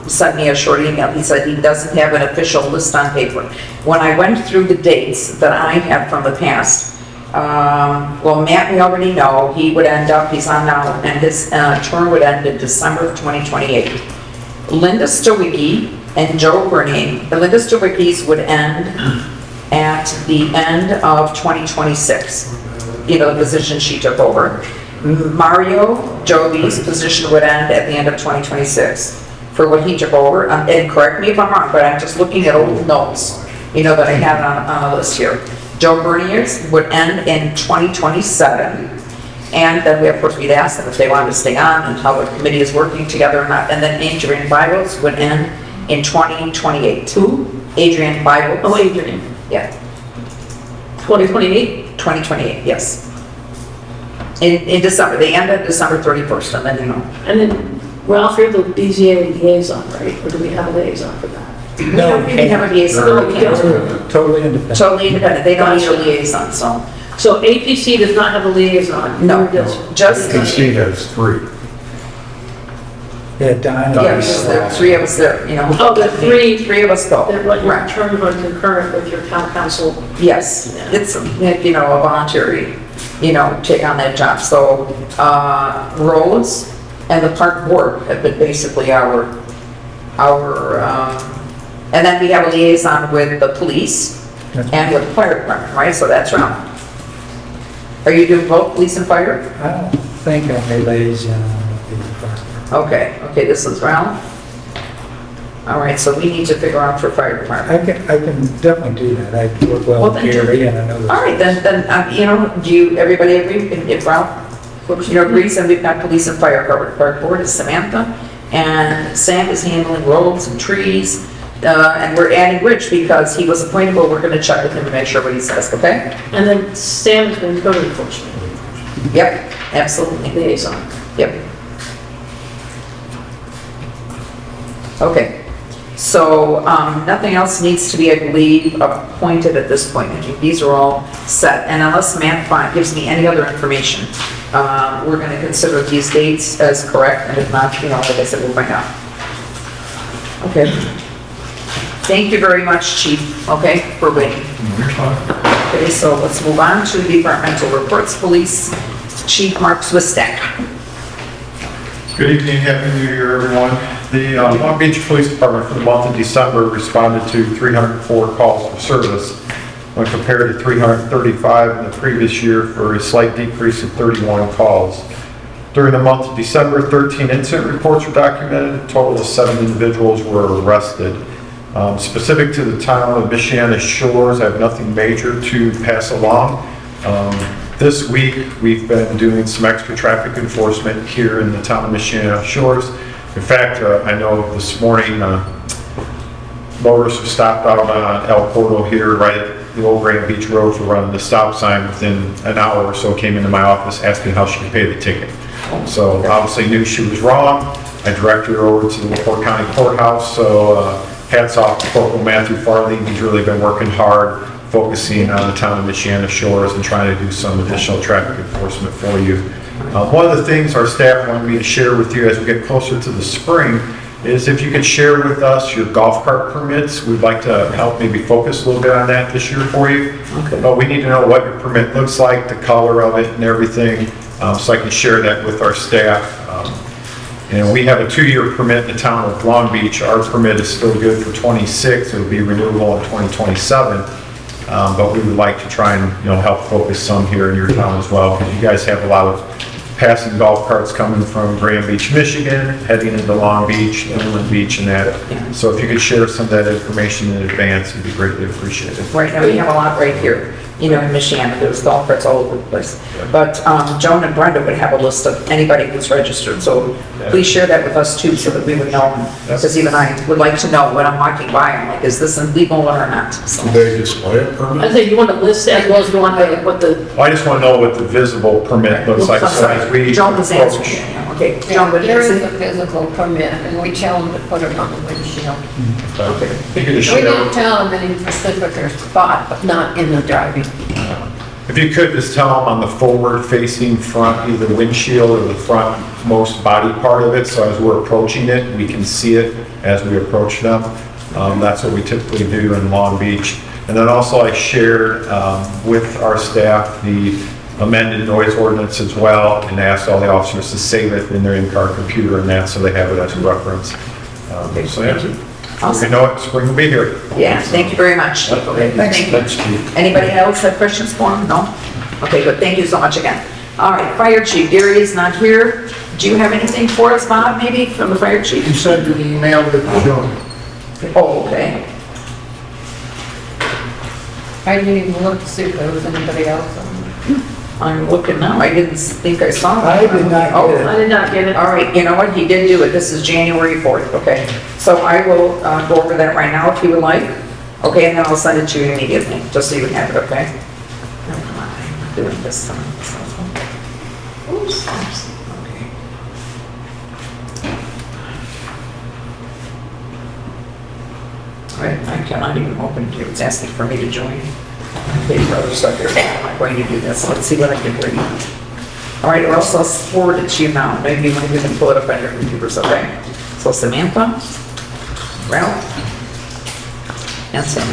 sent me a short email. He said he doesn't have an official list on paper. When I went through the dates that I have from the past, well, Matt, we already know, he's on now, and his term would end in December of 2028. Linda Stowicki and Joe Bernie, the Linda Stowicki's would end at the end of 2026, the position she took over. Mario Jovi's position would end at the end of 2026 for what he took over. And correct me if I'm wrong, but I'm just looking at old notes, that I have on a list here. Joe Bernier's would end in 2027. And then of course, we'd ask them if they wanted to stay on and how the committee is working together or not. And then Adrian Bibles would end in 2028. Who? Adrian Bibles. Oh, Adrian. Yeah. 2028? 2028, yes. In December, they end at December 31st, and then, And then, Ralph, you're the BZA liaison, right? Or do we have a liaison for that? We don't really have a liaison. No, we don't. Totally independent. Totally independent, they don't need a liaison, so, So APC does not have a liaison? no, Nor does- just, PC has 3. Yeah, Diana. yes, there are 3 of us there, Oh, the 3 3 of us go. that what your Right. terms are concurrent with your town council. Yes, Yeah. it's, a voluntary, take on that job. So, roads and the park board have been basically our, and then we have a liaison with the police and with the fire department, right? So that's Ralph. Are you doing both police and fire? I don't think I'm a liaison with the department. Okay, this is Ralph. All right, so we need to figure out for fire department. I can definitely do that. I work well Well, with then- Gary and I know. All right, then, do everybody agree? If Ralph, agrees, then we've got police and fire covered. Park board is Samantha, and Sam is handling roads and trees, and we're adding Rich because he was appointed, but we're gonna check with him to make sure what he says, okay? And then Sam is going to code enforcement Yep, absolutely. liaison. Yep. Okay, so nothing else needs to be, I believe, appointed at this point. I think these are all set, and unless Matt gives me any other information, we're going to consider these dates as correct, and if not, like I said, we'll find out. Okay. Thank you very much, Chief, for waiting. Okay, so let's move on to the departmental reports. Police Chief Mark Swistak. Good evening, happy New Year, everyone. The Long Beach Police Department for the month of December responded to 304 calls for service when compared to 335 in the previous year, for a slight decrease of 31 calls. During the month of December, 13 incident reports were documented. A total of 7 individuals were arrested. Specific to the town of Michiana Shores, I have nothing major to pass along. This week, we've been doing some extra traffic enforcement here in the town of Michiana Shores. In fact, I know this morning, motorists were stopped out on El Porto here, right at the old Grand Beach Road, for running the stop sign. Within an hour or so, came into my office asking how she could pay the ticket. So obviously knew she was wrong. I directed her over to the LaPorte County Courthouse. So hats off to Corporal Matthew Farley. He's really been working hard, focusing on the town of Michiana Shores and trying to do some additional traffic enforcement for you. One of the things our staff wanted me to share with you as we get closer to the spring is if you could share with us your golf cart permits. We'd like to help maybe focus a little bit on that this year for you. Okay. But we need to know what your permit looks like, the color of it and everything, so I can share that with our staff. And we have a 2-year permit in the town of Long Beach. Our permit is still good for 26. It'll be renewable in 2027. But we would like to try and, help focus some here in your town as well, because you guys have a lot of passing golf carts coming from Grand Beach, Michigan, heading into Long Beach, Inland Beach, and that. So if you could share some of that information in advance, it'd be greatly appreciated. Right now, we have a lot right here. you know, in Michiana, there's golf carts all over the place. But Joan and Brenda would have a list of anybody who's registered, so please share that with us too, so that we would know. Because even I would like to know when I'm walking by, I'm like, is this illegal or not? So- Do they display a I permit? think you want to list as well as you want to, what the, I just want to know what the visible permit looks like, so as we Joan was answering. approach. Okay, Joan, what did There you is say? a physical permit, and we tell them to put it on the windshield. If you could We show- don't tell them any specific spot, but not in the driving. If you could just tell them on the forward-facing front, either windshield or the frontmost body part of it, so as we're approaching it, we can see it as we approach them. That's what we typically do in Long Beach. And then also I shared with our staff the amended noise ordinance as well, and asked all the officers to save it in their in-car computer and that, so they have it as a reference. So yeah, we know it, spring will be here. Yeah, thank you very much. Okay, thank you. Thanks, Chief. Anybody else have questions for him? No? Okay, good, thank you so much again. All right, Fire Chief, Gary is not here. Do you have anything for us, Bob, maybe, from the Fire Chief? You sent an email to Joan. Oh, okay. I didn't even look to see if there was anybody else on. I'm looking now, I didn't think I saw it. I did not Oh, get it. I did not get it. all right, you know what, he did do it, this is January 4th, okay? So I will go over that right now if you would like, okay, and then I'll send it to you immediately, just so you have it, okay? Oh, come on, I'm doing this. Oops, okay. All right, I cannot even open it, it's asking for me to join. Okay, brother, stuck here, I'm not going to do this, let's see what I can bring. All right, or else I'll forward it to you now, maybe you can pull it up on your computers, okay? So Samantha, Ralph, and Sam.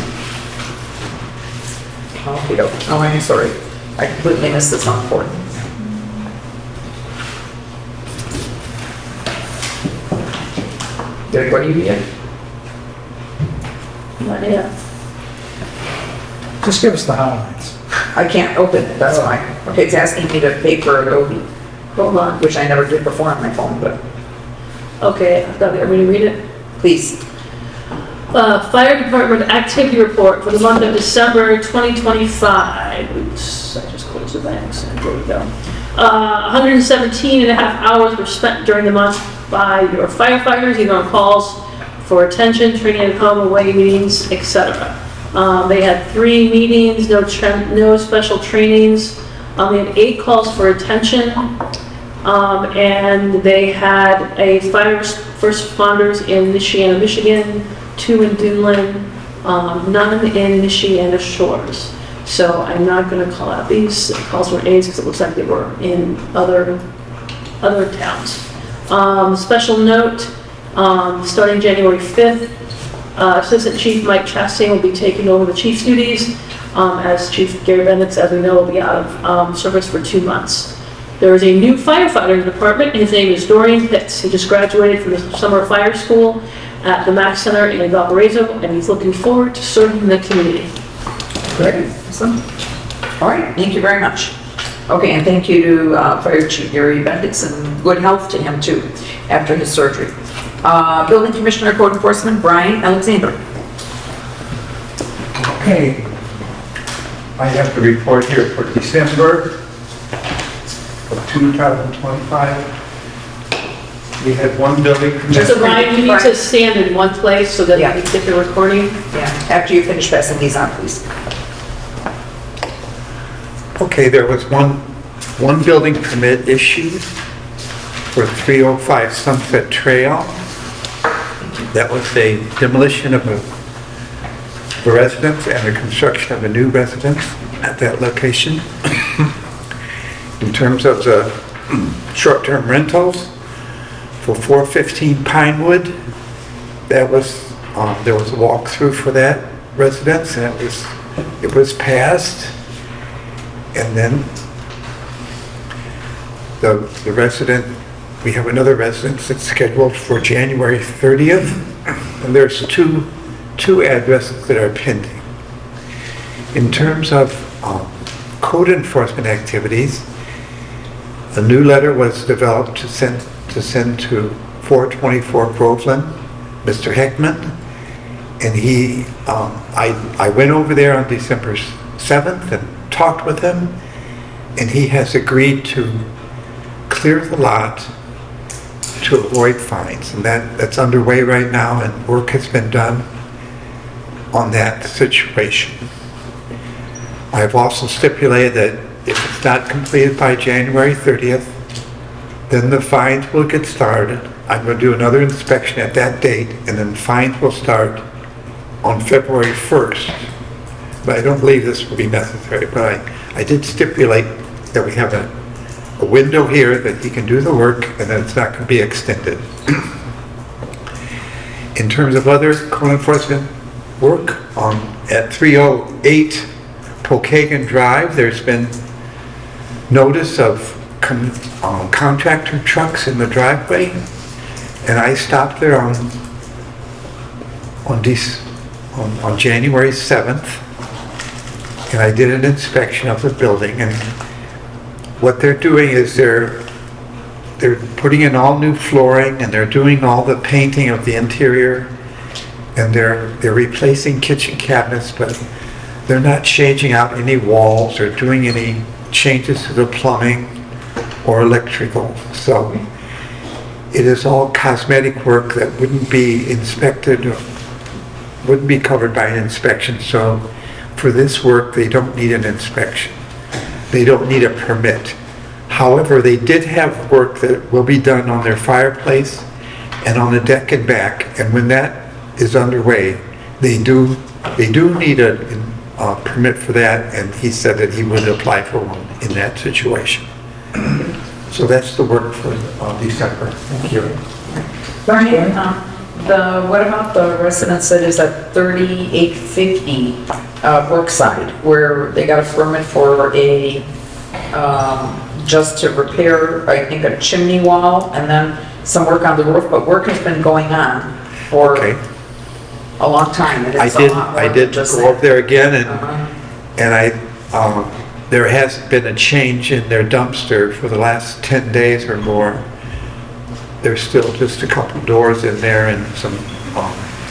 Okay, oh, I'm sorry, I completely missed this on board. Did anybody read it? Not yet. Just give us the highlights. I can't open it, that's why. Okay, it's asking me to pay for Adobe, Hold on. which I never did before on my phone, but Okay, I've got everybody read it. please. Fire Department Activity Report for the month of December 2025. Oops, I just closed the banks. There we go. 117 and a half hours were spent during the month by your firefighters, either on calls for attention, training at home, away meetings, etc. They had 3 meetings, no special trainings. They had 8 calls for attention. And they had a first responders in Michiana, Michigan, 2 in Dunlin, none in Michiana Shores. So I'm not going to call out these calls for aids because it looks like they were in other towns. Special note, starting January 5th, Assistant Chief Mike Chastain will be taking over the chief's duties, as Chief Gary Bennett, as we know, will be out of service for 2 months. There is a new firefighter in the department. His name is Dorian Pitts. He just graduated from the summer fire school at the Mac Center in Valparaiso, and he's looking forward to serving the community. Great, awesome. All right, thank you very much. Okay, and thank you to Fire Chief Gary Bendix, and good health to him too, after his surgery. Building Commissioner, Code Enforcement, Brian Alexander. Okay, I have to report here for December of 2025. We had 1 building Just So Ryan, you need to stand in one place so that Yeah. we can get the recording. Yeah, after you finish passing these on, please. Okay, there was one building permit issued for 305 Sunset Trail. That was a demolition of a residence and a construction of a new residence at that location. In terms of the short-term rentals, for 415 Pinewood, that was, there was a walkthrough for that residence, and it was passed. And then the resident, we have another residence that's scheduled for January 30th, and there's two addresses that are pending. In terms of code enforcement activities, a new letter was developed to send to 424 Groveland, Mr. Heckman, and I went over there on December 7th and talked with him, and he has agreed to clear the lot to avoid fines. And that's underway right now, and work has been done on that situation. I've also stipulated that if it's not completed by January 30th, then the fines will get started. I'm going to do another inspection at that date, and then fines will start on February 1st. But I don't believe this will be necessary, but I did stipulate that we have a window here that he can do the work, and that it's not going to be extended. In terms of other code enforcement work, at 308 Pokagon Drive, there's been notice of contractor trucks in the driveway, and I stopped there on January 7th, and I did an inspection of the building, and what they're doing is they're putting in all new flooring, and they're doing all the painting of the interior, and they're replacing kitchen cabinets, but they're not changing out any walls or doing any changes to the plumbing or electrical. So it is all cosmetic work that wouldn't be inspected or wouldn't be covered by an inspection. So for this work, they don't need an inspection. They don't need a permit. However, they did have work that will be done on their fireplace and on the deck and back, and when that is underway, they do need a permit for that, and he said that he would apply for one in that situation. So that's the work for December. Thank you. Brian, what about the residence that is at 3850 Brookside, where they got a permit for just to repair, I think, a chimney wall and then some work on the roof, but work has been going on for a long time. And it's I did go up there again, and there hasn't been a change in their dumpster for the last 10 days or more. There's still just a couple doors in there and some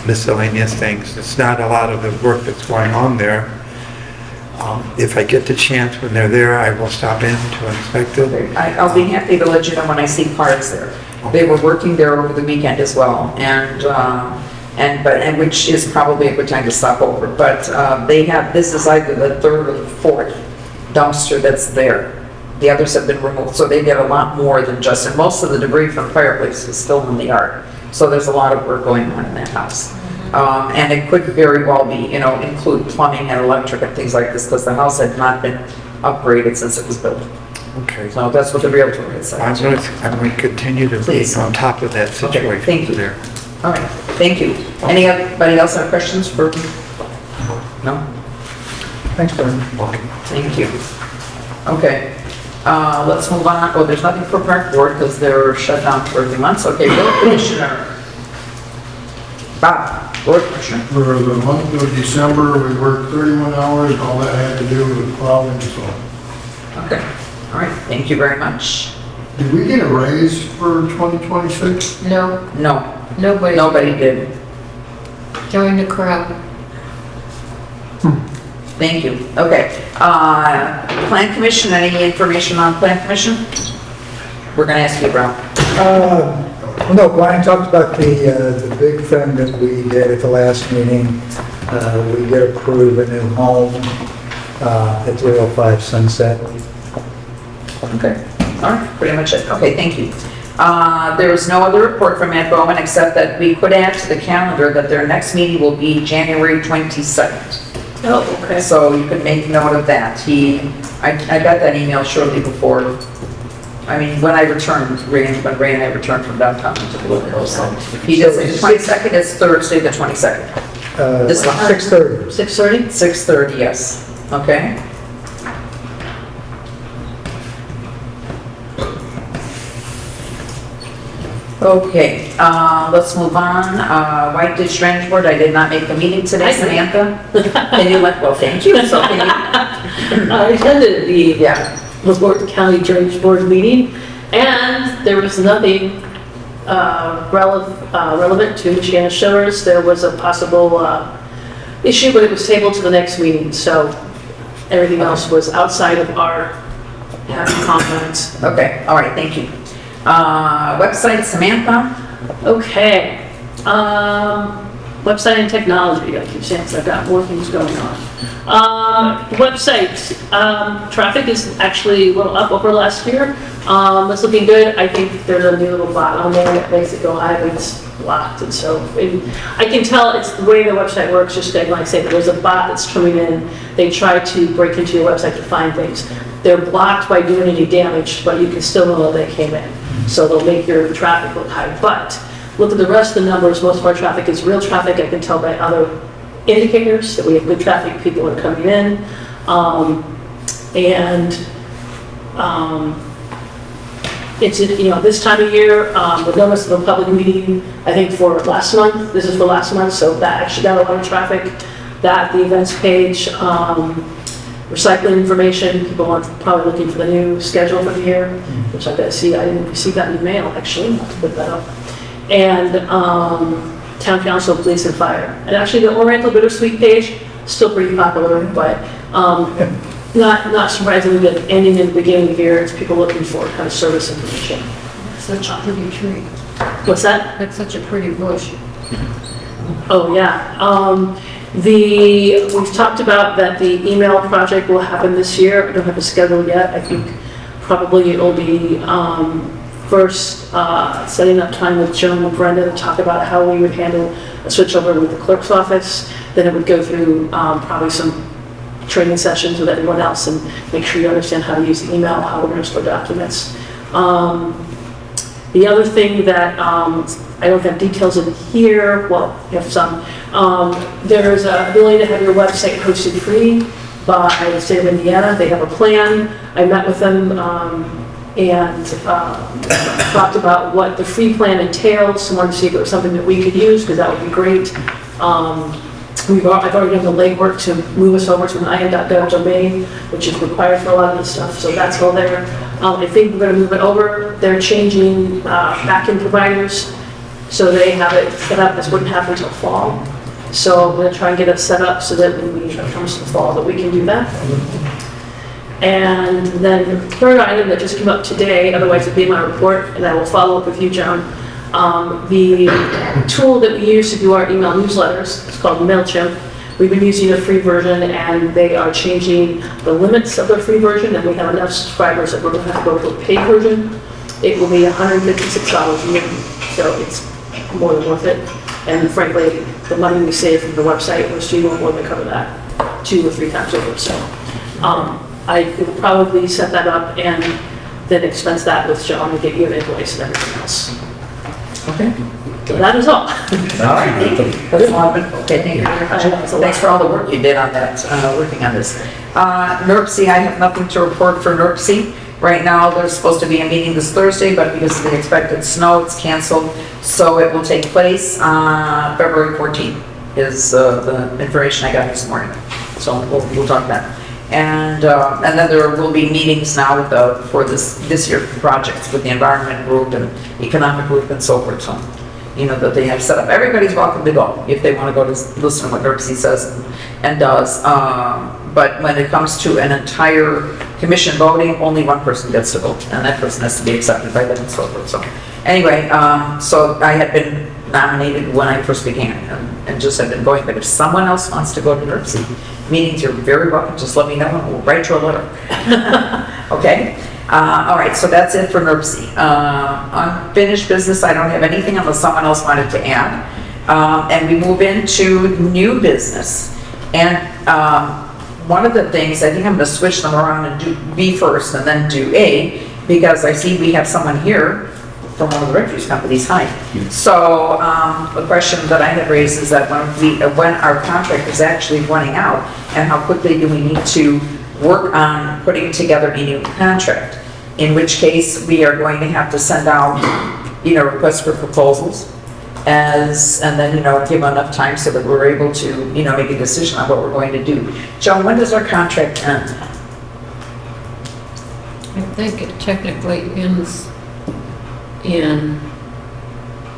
miscellaneous things. It's not a lot of the work that's going on there. If I get the chance when they're there, I will stop in to inspect it. I'll be happy to let you know when I see cars there. They were working there over the weekend as well, and which is probably a good time to stop over. But this is either the third or the fourth dumpster that's there. The others have been removed, so they get a lot more than just, and most of the debris from the fireplace is still in the yard. So there's a lot of work going on in that house. And it could very well be, include plumbing and electric and things like this, because the house had not been upgraded since it was built. Okay. So that's what the realtor had said. I'm going to continue to be on top of that situation. Okay, thank you. There. All right, thank you. Anybody else have questions for me? No? Thanks, Brian. Thank you. Okay, let's move on. Oh, there's nothing for park board because they're shut down for a few months. Okay, road commissioner. Bob, road commissioner. For the month of December, we worked 31 hours, all that had to do with plowing, so. Okay, all right, thank you very much. Did we get a raise for 2026? No, No, nobody did. join the crowd. Thank you. Okay, plan commission, any information on plan commission? We're gonna ask you, Brown. No, Brian talked about the big thing that we did at the last meeting. We did approve a new home at 305 Sunset. Okay, all right, pretty much it. Okay, thank you. There is no other report from Ed Bowman except that we could add to the calendar that their next meeting will be January 22nd. Oh, okay. So you could make note of that. I got that email shortly before, when I returned, when Ray and I returned from downtown to Bloomfield. So he does it, the 22nd is Thursday, the 22nd. This one. 6:30. 6:30? 6:30, yes. Okay. Okay, let's move on. White Ditch Drainage Board, I did not make a meeting today, Samantha. Can you well, thank you. So can you? I attended the LaPorte County Drainage Board meeting, and there was nothing relevant to Michiana showers. There was a possible issue, but it was tabled to the next meeting. So Everything else was outside of our happy confines. Okay, all right, thank you. Website, Samantha? Okay, website and technology, I keep saying, so I've got more things going on. Website, traffic is actually a little up over last year. It's looking good. I think there's a new little bot on there that makes it go high, but it's blocked, and so I can tell it's the way the website works. Just like I say, there's a bot that's coming in. They try to break into your website to find things. They're blocked by doing any damage, but you can still know that they came in. So they'll make your traffic look high. But look at the rest of the numbers. Most of our traffic is real traffic. I can tell by other indicators that we have good traffic. People are coming in, it's, this time of year, the notice of a public meeting, I think for last month, this is for last month, so that actually got a lot of traffic. That, the events page, recycling information, people are probably looking for the new schedule for the year, which I gotta see, I didn't receive that in the mail, actually, I'll have to put that up. And town council, police and fire. And actually the Oriental Bittersweet page, still pretty popular, but not surprisingly that ending in the beginning of the year, it's people looking for kind of service information. Such a pretty tree. What's that? That's such a pretty bush. Oh, yeah. We've talked about that the email project will happen this year. I don't have a schedule yet. I think probably it'll be first setting up time with Joan and Brenda to talk about how we would handle a switch over with the clerk's office. Then it would go through probably some training sessions with everyone else and make sure you understand how to use the email, how we're going to store documents. The other thing that I don't have details in here, well, you have some, there's an ability to have your website hosted free by the state of Indiana. They have a plan. I met with them and talked about what the free plan entails. I wanted to see if it was something that we could use, because that would be great. I've already done the legwork to move us over to an IN.gov domain, which is required for a lot of this stuff, so that's all there. I think we're going to move it over. They're changing back-end providers, so they have it set up. This wouldn't happen until fall. So I'm going to try and get it set up so that when it comes to fall that we can do that. And then the third item that just came up today, otherwise it'd be in my report, and I will follow up with you, Joan. The tool that we use to do our email newsletters, it's called MailChimp. We've been using a free version, and they are changing the limits of the free version, and we have enough subscribers that we're going to have to go to a paid version. It will be $156 a year, so it's more than worth it. And frankly, the money we save from the website was will more than cover that 2 or 3 times over. So I will probably set that up and then expense that with Joan and get you an invoice and everything else. Okay. So that is all. All right, thank you. That's all. Okay, thank you very much. Thanks for all the work you did on that, working on this. NERC, I have nothing to report for NERC. Right now, there's supposed to be a meeting this Thursday, but because of the expected snow, it's canceled. So it will take place February 14th is the information I got this morning. So we'll talk about it. And then there will be meetings now for this year projects with the environment group and economic group and so forth. So, that they have set up. Everybody's welcome to go if they want to go to listen to what NERC says and does. But when it comes to an entire commission voting, only one person gets to vote, and that person has to be accepted by them and so forth. So anyway, so I had been nominated when I first began and just have been going. But if someone else wants to go to NERC meetings, you're very welcome. Just let me know and we'll write you a letter. Okay? All right, so that's it for NERC. Unfinished business, I don't have anything unless someone else wanted to add. And we move into new business. And one of the things, I think I'm going to switch them around and do B first and then do A, because I see we have someone here from one of the refuse companies. Hi. So the question that I had raised is that when our contract is actually running out, and how quickly do we need to work on putting together a new contract? In which case we are going to have to send out, requests for proposals, and then give enough time so that we're able to make a decision on what we're going to do. Joan, when does our contract end? I think it technically ends in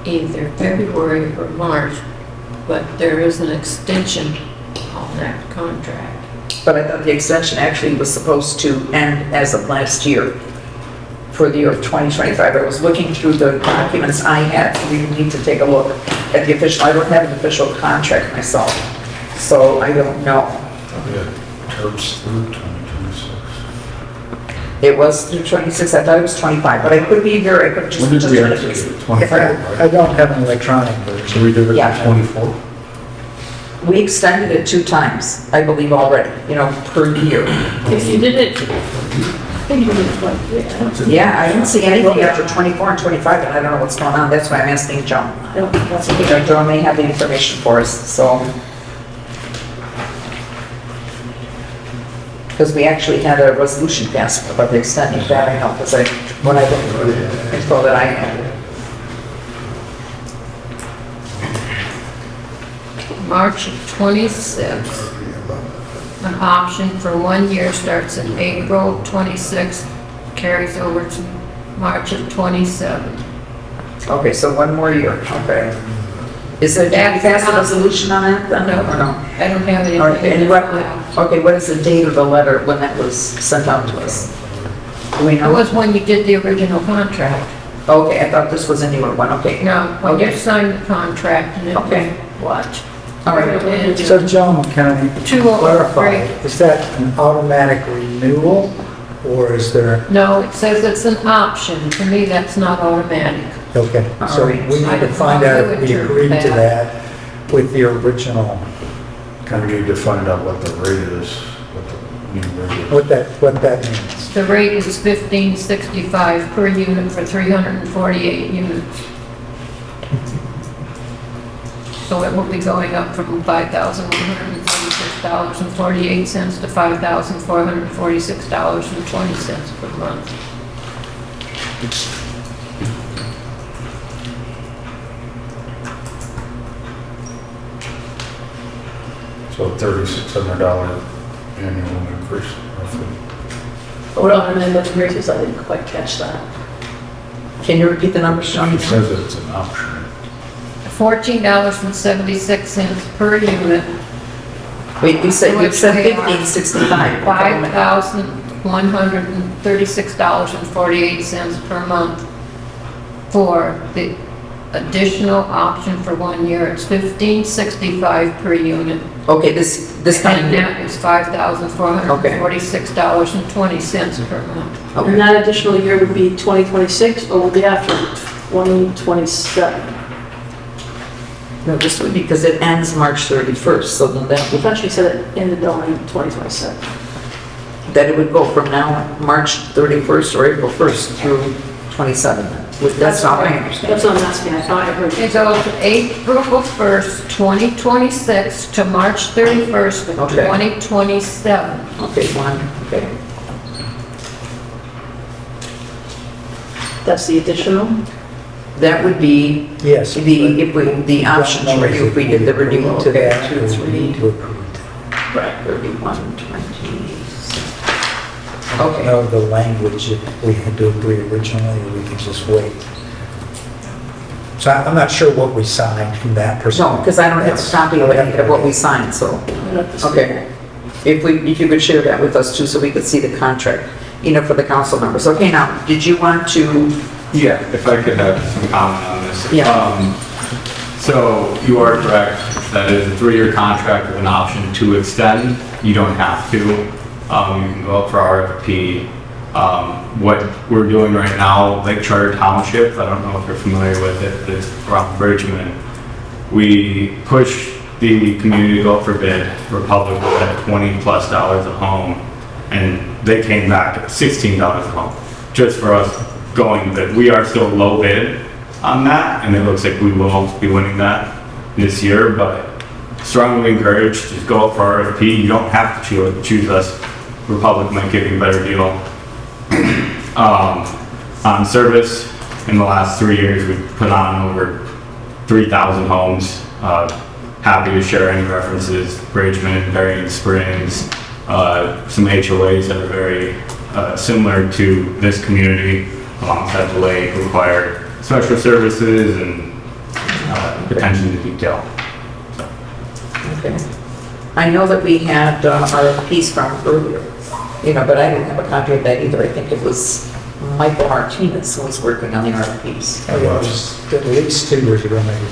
either February or March, but there is an extension on that contract. But I thought the extension actually was supposed to end as of last year, for the year of 2025. I was looking through the documents I had, so we need to take a look at the official, I don't have an official contract myself, so I don't know. Yeah, terms through 2026. It was through 26, I thought it was 25, but I could be here, I could just. When did we execute it? 24, right? I don't have an electronic version. So we did it Yeah. in 24? We extended it 2 times, I believe already, per year. If you did it, I think you did it like, yeah. Yeah, I didn't see anything after 24 and 25, and I don't know what's going on, that's why I'm asking Joan. I don't think that's Joan may have the information for us, so. Because we actually had a resolution passed about the extending that, I know, because when I looked through the info that I had. March of 26th. An option for 1 year starts in April 26th, carries over to March of 27. Okay, so 1 more year, okay. Is there, did we pass a resolution on that then? No, Or no? I don't have anything. All right, and in what, the file. okay, what is the date of the letter when that was sent out to us? Do we It know? was when you did the original contract. Okay, I thought this was a newer one, okay. No, when you Okay. signed the contract and it was, Okay. what? All right. And So Joan, can I 203. clarify, is that an automatic renewal, or is there, No, it says it's an option. To me, that's not automatic. okay, so All right. we need to find out if we agreed to that with the original We contract, need to find out what the rate is, what the new rate is. what that means. The rate is $15.65 per unit for 348 units. So it will be going up from $5,146.48 to $5,446.20 per month. So $3,600 annual increase roughly. What on an end of races, I didn't quite catch that. Can you repeat the numbers, Joan? She says it's an option. $14.76 per unit, Wait, you said 1565. $5,136.48 per month for the additional option for 1 year. It's $15.65 per unit. Okay, this coming And year. that is $5,446.20 per month. And Okay. that additional year would be 2026, or would be after 2027? No, this would be because it ends March 31st, so then I that thought she said it ended on 2027. it would go from now, March 31st or April 1st through 27. That's how I understand. That's what I'm asking, I thought I heard. It goes April 1st, 2026 to March 31st of Okay. 2027. Okay, okay. That's the additional? That would be Yes. the option for you if we did the renewal. To Okay, that, 2, we 3, need to approve that. right, 31, 20. I don't Okay. know the language, if we had to agree originally, or we could just wait. So I'm not sure what we signed from that No, perspective. because I don't have a copy of what we signed, so, okay. If you could share that with us too, so we could see the contract, for the council members. Okay, now, did you want to, Yeah, if I could have some comment on this. Yeah. So you are correct, that is a 3-year contract with an option to extend. You don't have to. You can go up for RFP. What we're doing right now, Lake Charter Township, I don't know if you're familiar with it, but it's around Bridgman. We push the community to go up for bid. Republic was at $20+ a home, and they came back at $16 a home, just for us going bid. We are still low bid on that, and it looks like we will be winning that this year, but strongly encouraged, just go up for RFP. You don't have to choose us. Republic might give you a better deal. On service, in the last 3 years, we've put on over 3,000 homes. Happy to share any references, Bridgman, Berrien Springs, some HOAs that are very similar to this community alongside the lake, require special services and attention to detail. okay. I know that we had RFPs from earlier, but I didn't have a copy of that either. I think it was Michael Martinez who was working on the RFPs. Oh, yeah, it was at least 2 years ago, maybe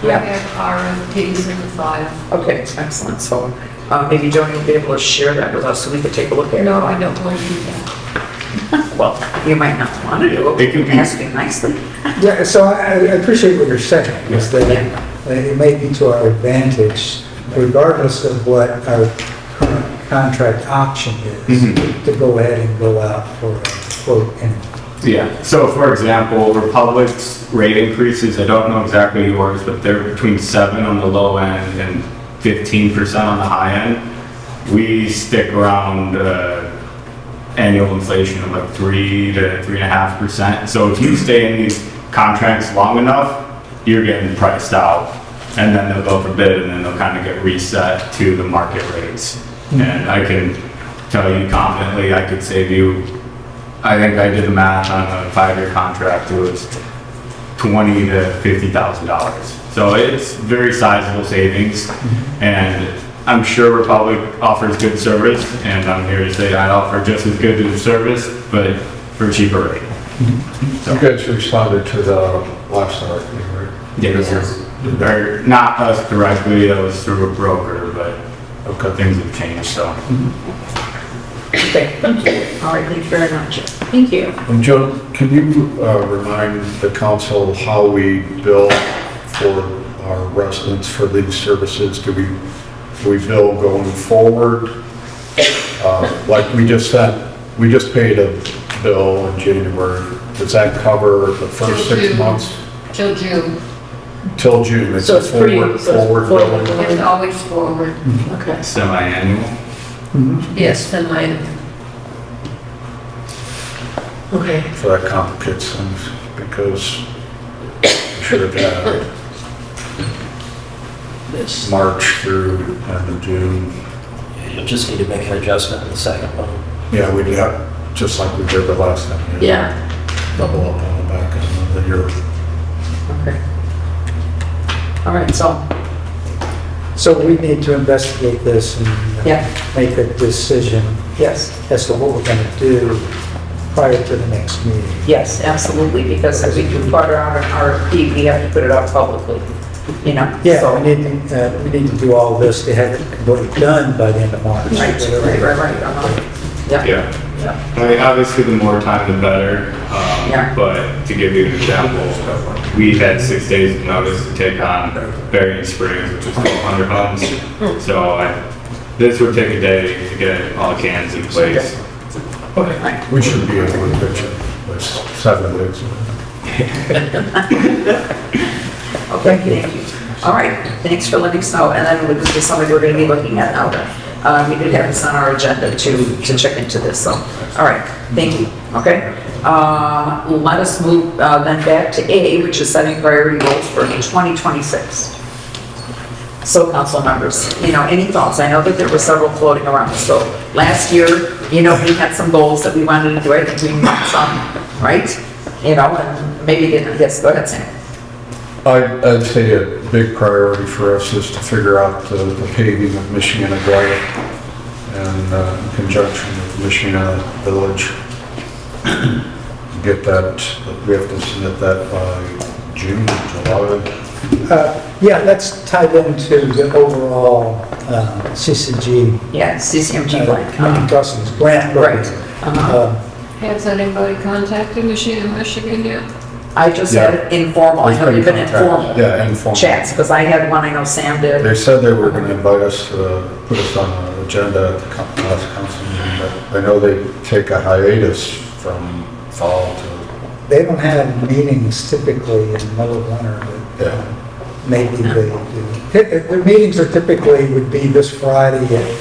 3. I have RFPs in the file. Okay, excellent. So maybe Joni will be able to share that with us so we could take a look at it. No, I don't want to do that. Well, you might not want to do It could it. be- Asking nicely. Yeah, so I appreciate what you're saying, is that it may be to our advantage, regardless of what our current contract option is, to go ahead and go out for a quote anyway. Yeah, so for example, Republic's rate increases, I don't know exactly yours, but they're between 7 on the low end and 15% on the high end. We stick around annual inflation of like 3 to 3.5%. So if you stay in these contracts long enough, you're getting priced out. And then they'll go for bid and then they'll kind of get reset to the market rates. And I can tell you confidently, I could save you, I think I did the math on a 5-year contract, it was $20,000 to $50,000. So it's very sizable savings, and I'm sure Republic offers good service, and I'm here to say I offer just as good of service, but for a cheaper rate. You guys responded to the last RFP, right? Yes. Or not us directly, that was through a broker, but things have changed, so. Okay, thank you. All right, thank you very much. Thank you. And Joe, can you remind the council how we bill for our residents for these services? Do we bill going forward? Like we just paid a bill in January. Does that cover the first 6 months? Till June. Till June? It's So a it's free, forward billing? It's always forward. Okay. Semi-annual. Yes, then mine. Okay. So that complicates things because we should have had March through end of June. You'll just need to make an adjustment in the second one. Yeah, we'd have, just like we did the last time. Yeah. Double up on the back end of the year. Okay. All right, So we need to investigate this and Yeah. make a decision yes, as to what we're going to do prior to the next meeting. yes, absolutely, because if we do put out an RFP, we have to put it out publicly, Yeah, so- we need to do all this to have it completely done by the end of March. Right. Yeah. Yeah. Yeah. I mean, obviously, the more time, the better. Yeah. But to give you an example, we had 6 days of notice to take on Berrien Springs, which is 1,200 homes. So this would take a day to get all the cans in place. We should be able to pitch it with 7 days. Okay, thank you. All right, thanks for letting us know, and then this is something we're going to be looking at now. We did have this on our agenda to check into this, so, all right, thank you, okay? Let us move then back to A, which is setting priority goals for 2026. So, council members, any thoughts? I know that there were several floating around, so last year, we had some goals that we wanted to do, I think we met some, right? And maybe didn't, yes, go ahead, Sam. I'd say a big priority for us is to figure out the paving of Michiana Drive and in conjunction with Michiana Village. Get that, we have to submit that by June, July. Yeah, that's tied into the overall CCG. Yeah, CCMG blank. Community Crossings grant. Right. Has anybody contacted Michigan yet? I just had informal, I know you've been informal Yeah, informal. chats, because I had one, I know Sam did. They said they were going to invite us to put us on the agenda at the last council meeting, but I know they take a hiatus from fall to, They don't have meetings typically in the middle of winter, but yeah. maybe they do. Their meetings are typically would be this Friday at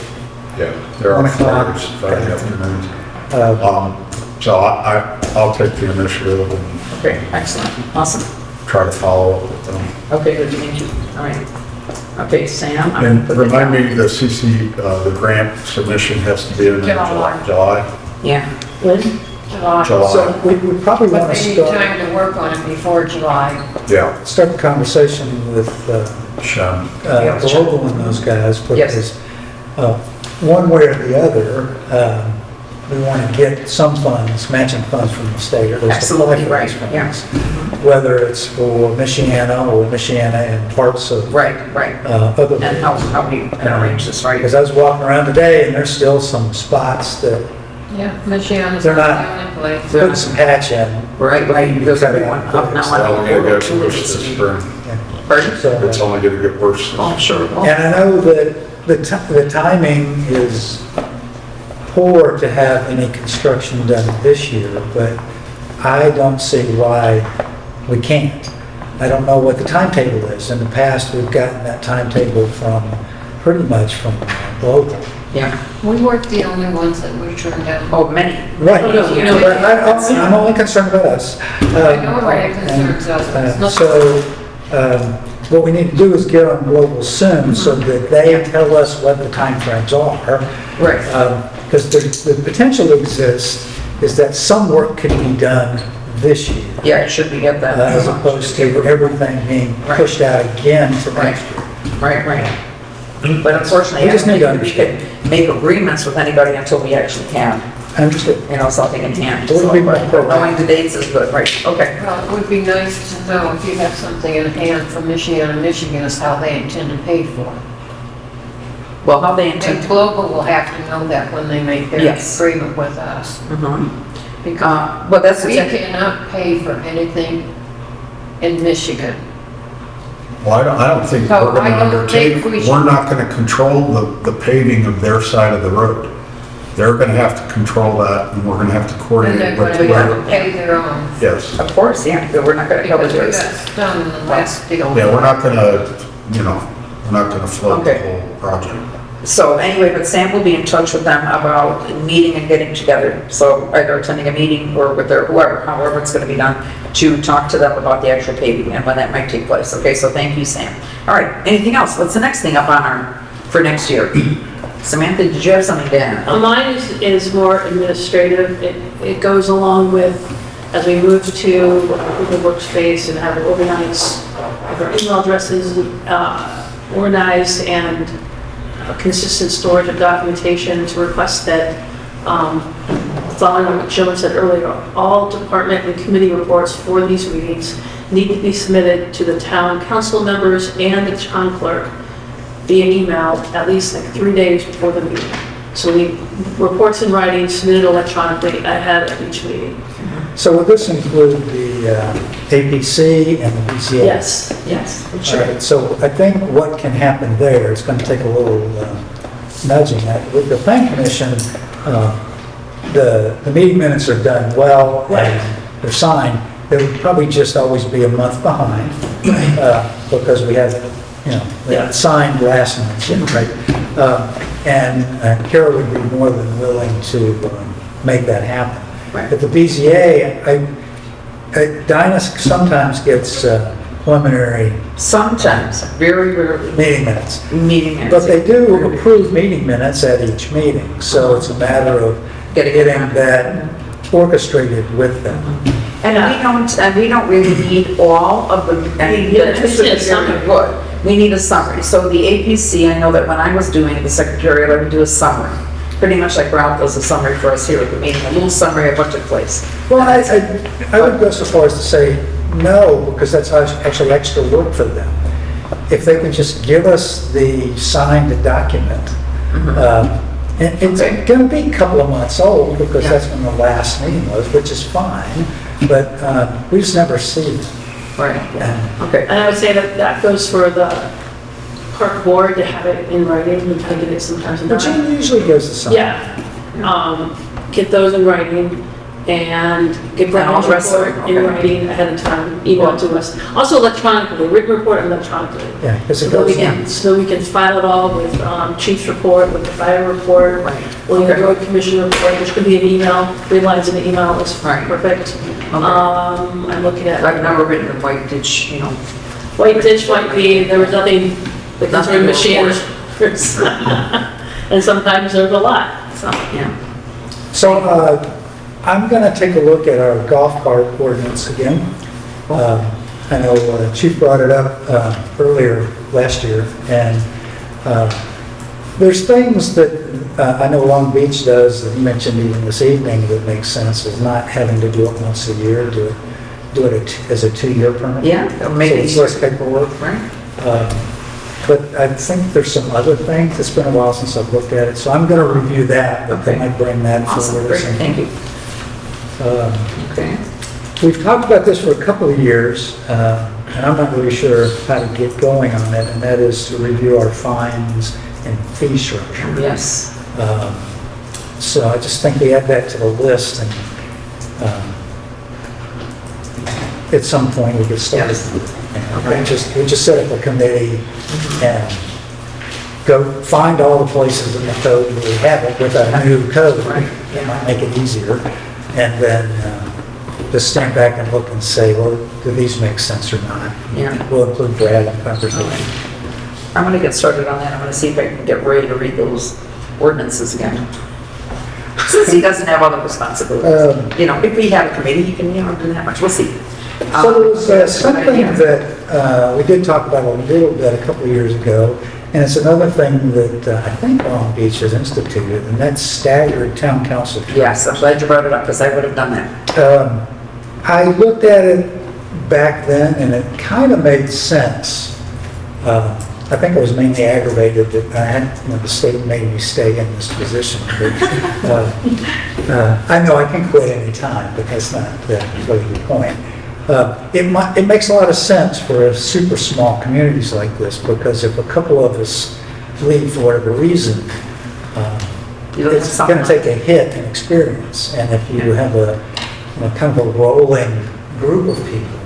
Yeah, they're on 1 o'clock. Friday afternoons. uh, So I'll take the initiative and Okay, excellent, awesome. try to follow up with them. Okay, good, thank you, all right. Okay, Sam. I'm And gonna put that remind down. me, the the grant submission has to be in July. July? Yeah, When? July. July. So we probably But want to they need start time to work on it before July. Yeah, a conversation with Shem. Global and those guys, Yes. because one way or the other, we want to get some funds, matching funds from the state, or at least apply Absolutely for right, these funds. yeah. Whether it's for Michiana or Michiana and parts of Right, right. other. And how we can arrange this, right? Because I was walking around today and there's still some spots that Yeah, Michiana's They're not not- the only place. put some patch in. Right, right, there's everyone up now It's on only the gonna road get too. worse this spring. Pardon? So, It's only gonna get worse. Oh, sure. and I know that the timing is poor to have any construction done this year, but I don't see why we can't. I don't know what the timetable is. In the past, we've gotten that timetable from, pretty much from Global. Yeah. We weren't the only ones that were turned down. Oh, many. Right, Oh, no, you know, but I'm only concerned about us. I know it concerns us, but it's not. So, what we need to do is get on Global soon so that they tell us what the timeframes are. Right. Because the potential exists is that some work could be done this year, Yeah, should we get that? as opposed to everything being Right. pushed out again to next year. Right, right. But unfortunately, We I just don't need to think we understand. can make agreements with anybody until we actually can, I understand. something in hand. It would be more So, proactive. knowing the dates is good, right? Okay. Well, it would be nice to know if you have something in hand from Michiana, Michigan, is how they intend to pay for it. Well, how they And intend. Global will have to know that when they make their Yes. agreement with us. Mhm. Because Well, that's we exactly. cannot pay for anything in Michigan. Well, I don't think So we're gonna I don't think undertake, we should- we're not gonna control the paving of their side of the road. They're gonna have to control that, and we're gonna have to And they're coordinate going with to whoever. have to pay their own. Yes. Of course, yeah, but we're not gonna cover Because we this. got stung in the last deal. Yeah, we're not gonna, we're not gonna float the Okay. whole project. So anyway, but Sam will be in touch with them about meeting and getting together. So either attending a meeting or with their, whoever, however it's gonna be done, to talk to them about the actual paving and when that might take place. Okay, so thank you, Sam. All right, anything else? What's the next thing up on for next year? Samantha, did you have something to add? Mine is more administrative. It goes along with, as we move to Google Workspace and have it organized, have our email addresses organized and a consistent storage of documentation, to request that, following on what Joan said earlier, all department and committee reports for these meetings need to be submitted to the town council members and the town clerk via email at least like 3 days before the meeting. So we, reports in writing submitted electronically ahead of each meeting. So would this include the APC and the BCA? Yes. Yes. All right, so I think what can happen there, it's going to take a little nudging. With the plan commission, the meeting minutes are done well and they're signed. They would probably just always be a month behind because we had, we had signed last month, right? And Carol would be more than willing to make that happen. Right. At the BZA, Dinah sometimes gets preliminary Sometimes, very rarely, meeting minutes. meeting minutes. But they do approve meeting minutes at each meeting, so it's a matter of getting that orchestrated with them. And we don't really need all of them, and Yeah, this just a is very summary. good. We need a summary. So the APC, I know that when I was doing the secretarial, I would do a summary. Pretty much like Ralph does a summary for us here at the meeting, a little summary of what took place. Well, I would go so far as to say no, because that's actually extra work for them. If they could just give us the signed document, and it's Okay. going to be a couple of months old, because Yeah. that's when the last meeting was, which is fine, but we just never see them. Right. And Okay. And I would say that goes for the park board to have it in writing, we kind of get it sometimes in But writing. Gene usually gives us some. Yeah, get those in writing and get And all that the rest of it, report in okay. writing ahead of time, email to us. Also electronically, written report electronically. Yeah, because it So goes we can file it all with chief's report, with the fire report, Right. with the Okay. road commission report, which could be an email, 3 lines in the email is Right. perfect. I'm looking at. I've never written a white ditch, White ditch might be, there was nothing, that Nothing concerned to machines. And sometimes there's a lot. so, yeah. So I'm going to take a look at our golf cart ordinance again. I know Chief brought it up earlier last year, and There's things that I know Long Beach does, that you mentioned even this evening, that makes sense, is not having to do it once a year, do it as a 2-year permit. Yeah, it'll make it So it's less paperwork. Right. But I think there's some other things, it's been a while since I've looked at it, so I'm going to review that, but I Okay. might bring that Awesome, forward. great, thank you. Okay. We've talked about this for a couple of years, and I'm not really sure how to get going on it, and that is to review our fines and fee structure. Yes. So I just think we add that to the list, and at some point we get started. Yes. We just set up a committee and go find all the places in the code where we have it with a new code. Right. It might make it easier. And then just stand back and look and say, well, do these make sense or not? Yeah. We'll include Brad in conversation. I'm gonna get started on that. I'm gonna see if I can get Ray to read those ordinances again. Since he doesn't have other responsibilities. You know, if we have a committee, he can, do that much. We'll see. So there was that's a good something idea. that we did talk about a little bit a couple of years ago, and it's another thing that I think Long Beach has instituted, and that's staggered town council terms. Yes, I'm glad you brought it up, because I would have done that. I looked at it back then, and it kind of made sense. I think I was mainly aggravated that I had, the state made me stay in this position. But, I know I can quit any time, but that's not really the point. It makes a lot of sense for super small communities like this, because if a couple of us leave for whatever reason, it's going to take a hit in experience. And if you have a kind of a rolling group of people,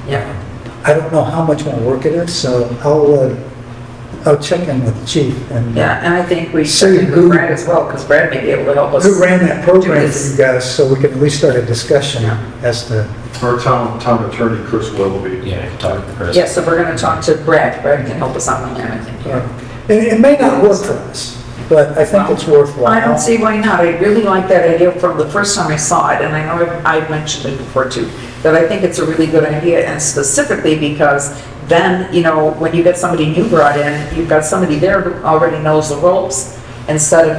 Yeah. I don't know how much more work it is, so I'll check in with the chief and Yeah, and I think we See should who- with Brad as well, because Brad may be able to help us. who ran that do program for this. you guys, so we can at least start a discussion as to. Our town attorney, Chris Willoughby. Yeah, I can talk to Chris. Yeah, so we're gonna talk to Brad. Brad can help us out on that, I think. It may not work for us, but I think it's worthwhile. I don't see why not. I really like that idea from the first time I saw it, and I know I've mentioned it before too, that I think it's a really good idea, and specifically because then, when you get somebody new brought in, you've got somebody there who already knows the ropes, instead of,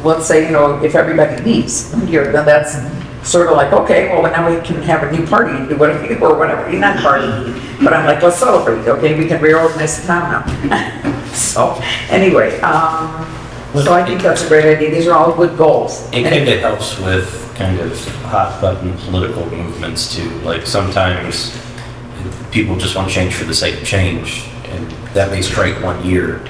let's say, if everybody leaves here, then that's sort of like, okay, well, now we can have a new party and do whatever, or whatever, not party, but I'm like, let's celebrate, okay, we can reorganize the town now. So, anyway, so I think that's a great idea. These are all good goals. It kind of helps with kind of hot button political movements too. Like sometimes people just want to change for the sake of change, and that may strike 1 year,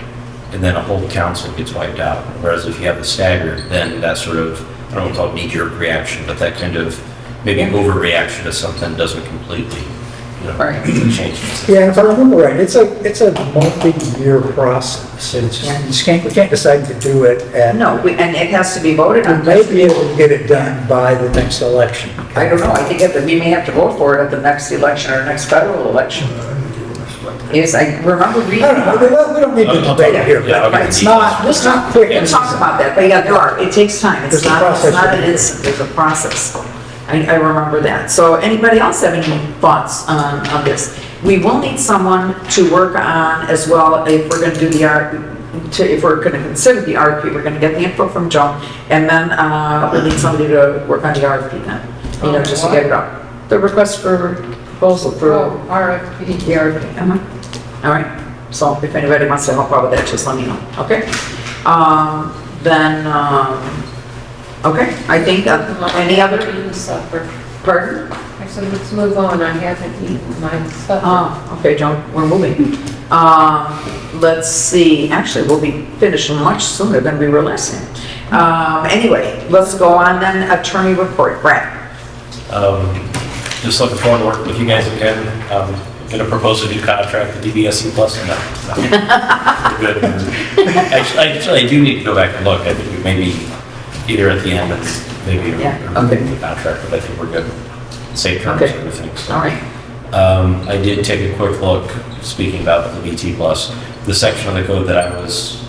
and then a whole council gets wiped out. Whereas if you have the staggered, then that sort of, I don't want to call it knee-jerk reaction, but that kind of maybe overreaction to something doesn't completely, Right. change. Yeah, if I remember right, it's a multi-year process. We can't decide to do it at. No, and it has to be voted We on. may be able to get it done by the next election. I don't know, I think we may have to vote for it at the next election or next federal election. Yes, I remember reading. I don't know, we don't need to debate it here, Yeah, but okay. it's not quick. We'll talk about that, but yeah, it takes time. It's There's a not process. an instant, there's a process. I remember that. So anybody else have any thoughts on this? We will need someone to work on as well, if we're gonna do the if we're gonna consider the RFP, we're gonna get the info from Joan, and then, we'll need somebody to work on the RFP then, just to get it up. The request for proposal for RFP. the RFP, all right, so if anybody wants to help out with that, just let me know, okay? Okay, I think, any other, Eating supper. pardon? I said, let's move on, I haven't eaten my supper. Oh, okay, Joan, we're moving. Let's see, actually, we'll be finished much sooner than we were last time. Anyway, let's go on then, attorney report, Brad. Just looking forward to working with you guys again. Going to propose a new contract with DBSE Plus. No. Good. Actually, I do need to go back and look. I think we maybe either at the end, it's maybe okay. the contract, but I think we're good. Safe terms and everything. So. All right. I did take a quick look, speaking about the BT Plus, the section of the code that I was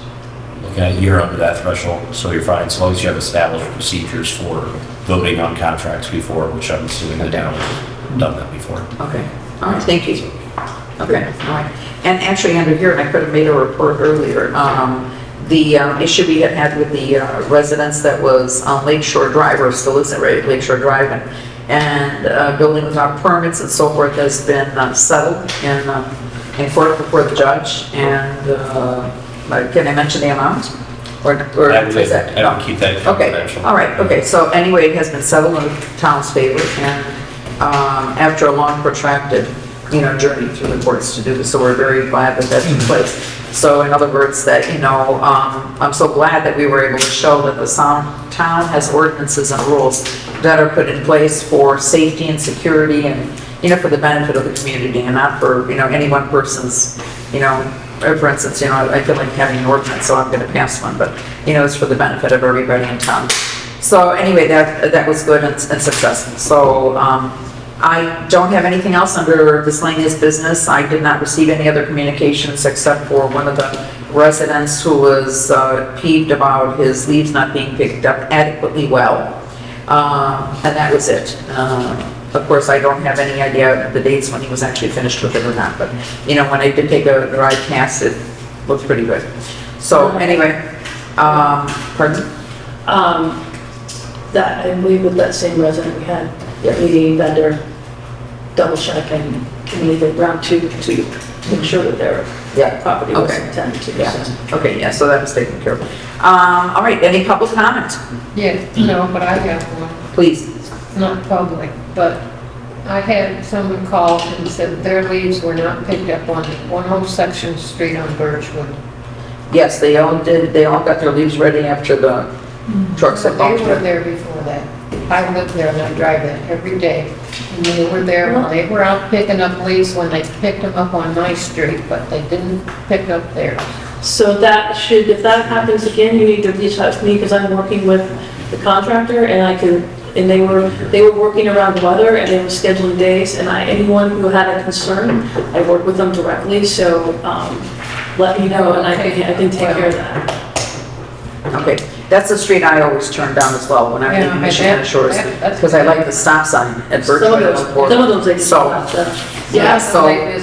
looking at, you're under that threshold, so you're fine, as long as you have established procedures for voting on contracts before, which I'm assuming the town has done that before. Okay. All right, thank you. Okay, all right. And actually, under here, and I could have made a report earlier, the issue we had with the residents that was on Lakeshore Drive, or still is it, right, Lakeshore Drive, and building without permits and so forth has been settled in court before the judge, and can I mention the amount? Or I would is that? I would keep that Okay, confidential. all right, okay, so anyway, it has been settled in the town's favor, and after a long protracted, journey through the courts to do this, so we're very glad that that took place. So in other words, that, I'm so glad that we were able to show that the town has ordinances and rules that are put in place for safety and security and, for the benefit of the community and not for, any one person's, for instance, I feel like having an ordinance, so I'm going to pass one, but, it's for the benefit of everybody in town. So anyway, that was good and successful. So I don't have anything else under miscellaneous business. I did not receive any other communications except for one of the residents who was peeved about his leaves not being picked up adequately well. And that was it. Of course, I don't have any idea of the dates when he was actually finished with it or not, but, when I did take a drive past, it looked pretty good. So anyway, pardon? That, I believe with that same resident, we had the vendor double check and communicate round two to make sure that their property was Okay. attended to. Yeah, okay, yeah, so that was taken care of. All right, any public comment? Yeah, no, but I have one. Please. Not public, but I had someone call and said their leaves were not picked up on 10 Section Street on Birchwood. Yes, they all did, they all got their leaves ready after the trucks had They bumped were in. there before that. I live there and I drive it every day. And they were there when they were out picking up leaves when they picked them up on my street, but they didn't pick up theirs. So that should, if that happens again, you need to reach out to me because I'm working with the contractor and they were working around the weather and they were scheduling days and anyone who had a concern, I worked with them directly, so let me know and I can take care of that. Okay, that's the street I always turn down as well when I'm Yeah, in Michiana Shores, that's- because I like the stop sign at Some Birchwood. of those they So, yeah, so, they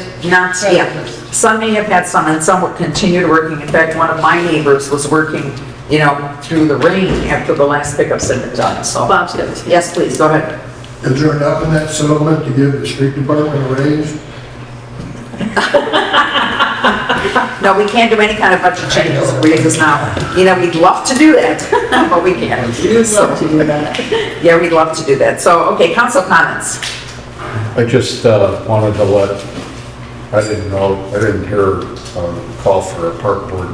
just- some may have had some, and some will continue working. In fact, one of my neighbors was working, through the rain after the last pickups had been done, so. Bob's got this. Yes, please, go ahead. Is there enough in that settlement to give the street department a raise? No, we can't do any kind of budget changes or raises now. We'd love to do that, but we can't. We'd love to do that. Yeah, we'd love to do that. So, okay, council comments. I just wanted to I didn't hear a call for a park board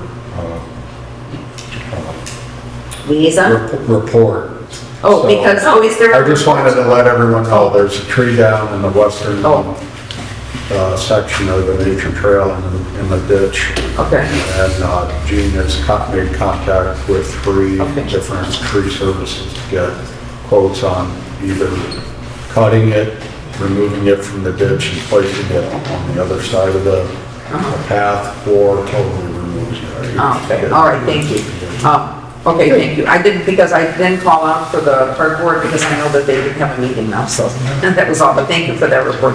Liaison? report. Oh, So, because, is there? I just wanted to let everyone know there's a tree down in the western section of the nature trail in the ditch. Okay. And Gene has made contact with 3 Okay. different tree services to get quotes on either cutting it, removing it from the ditch and placing it on the other side of the path, or totally removing it. Okay, all right, thank you. Okay, thank you. I didn't call out for the park board because I know that they didn't have a meeting now, so that was all, but thank you for that report.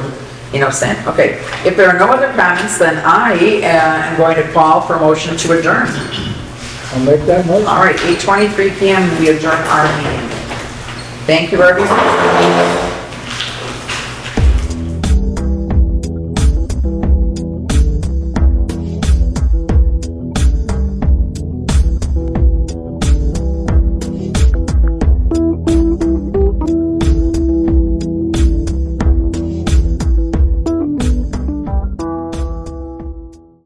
Sam. Okay, if there are no other comments, then I am going to call for a motion to adjourn. I'll make that motion. All right, 8:23 PM, we adjourn our meeting. Thank you, everyone.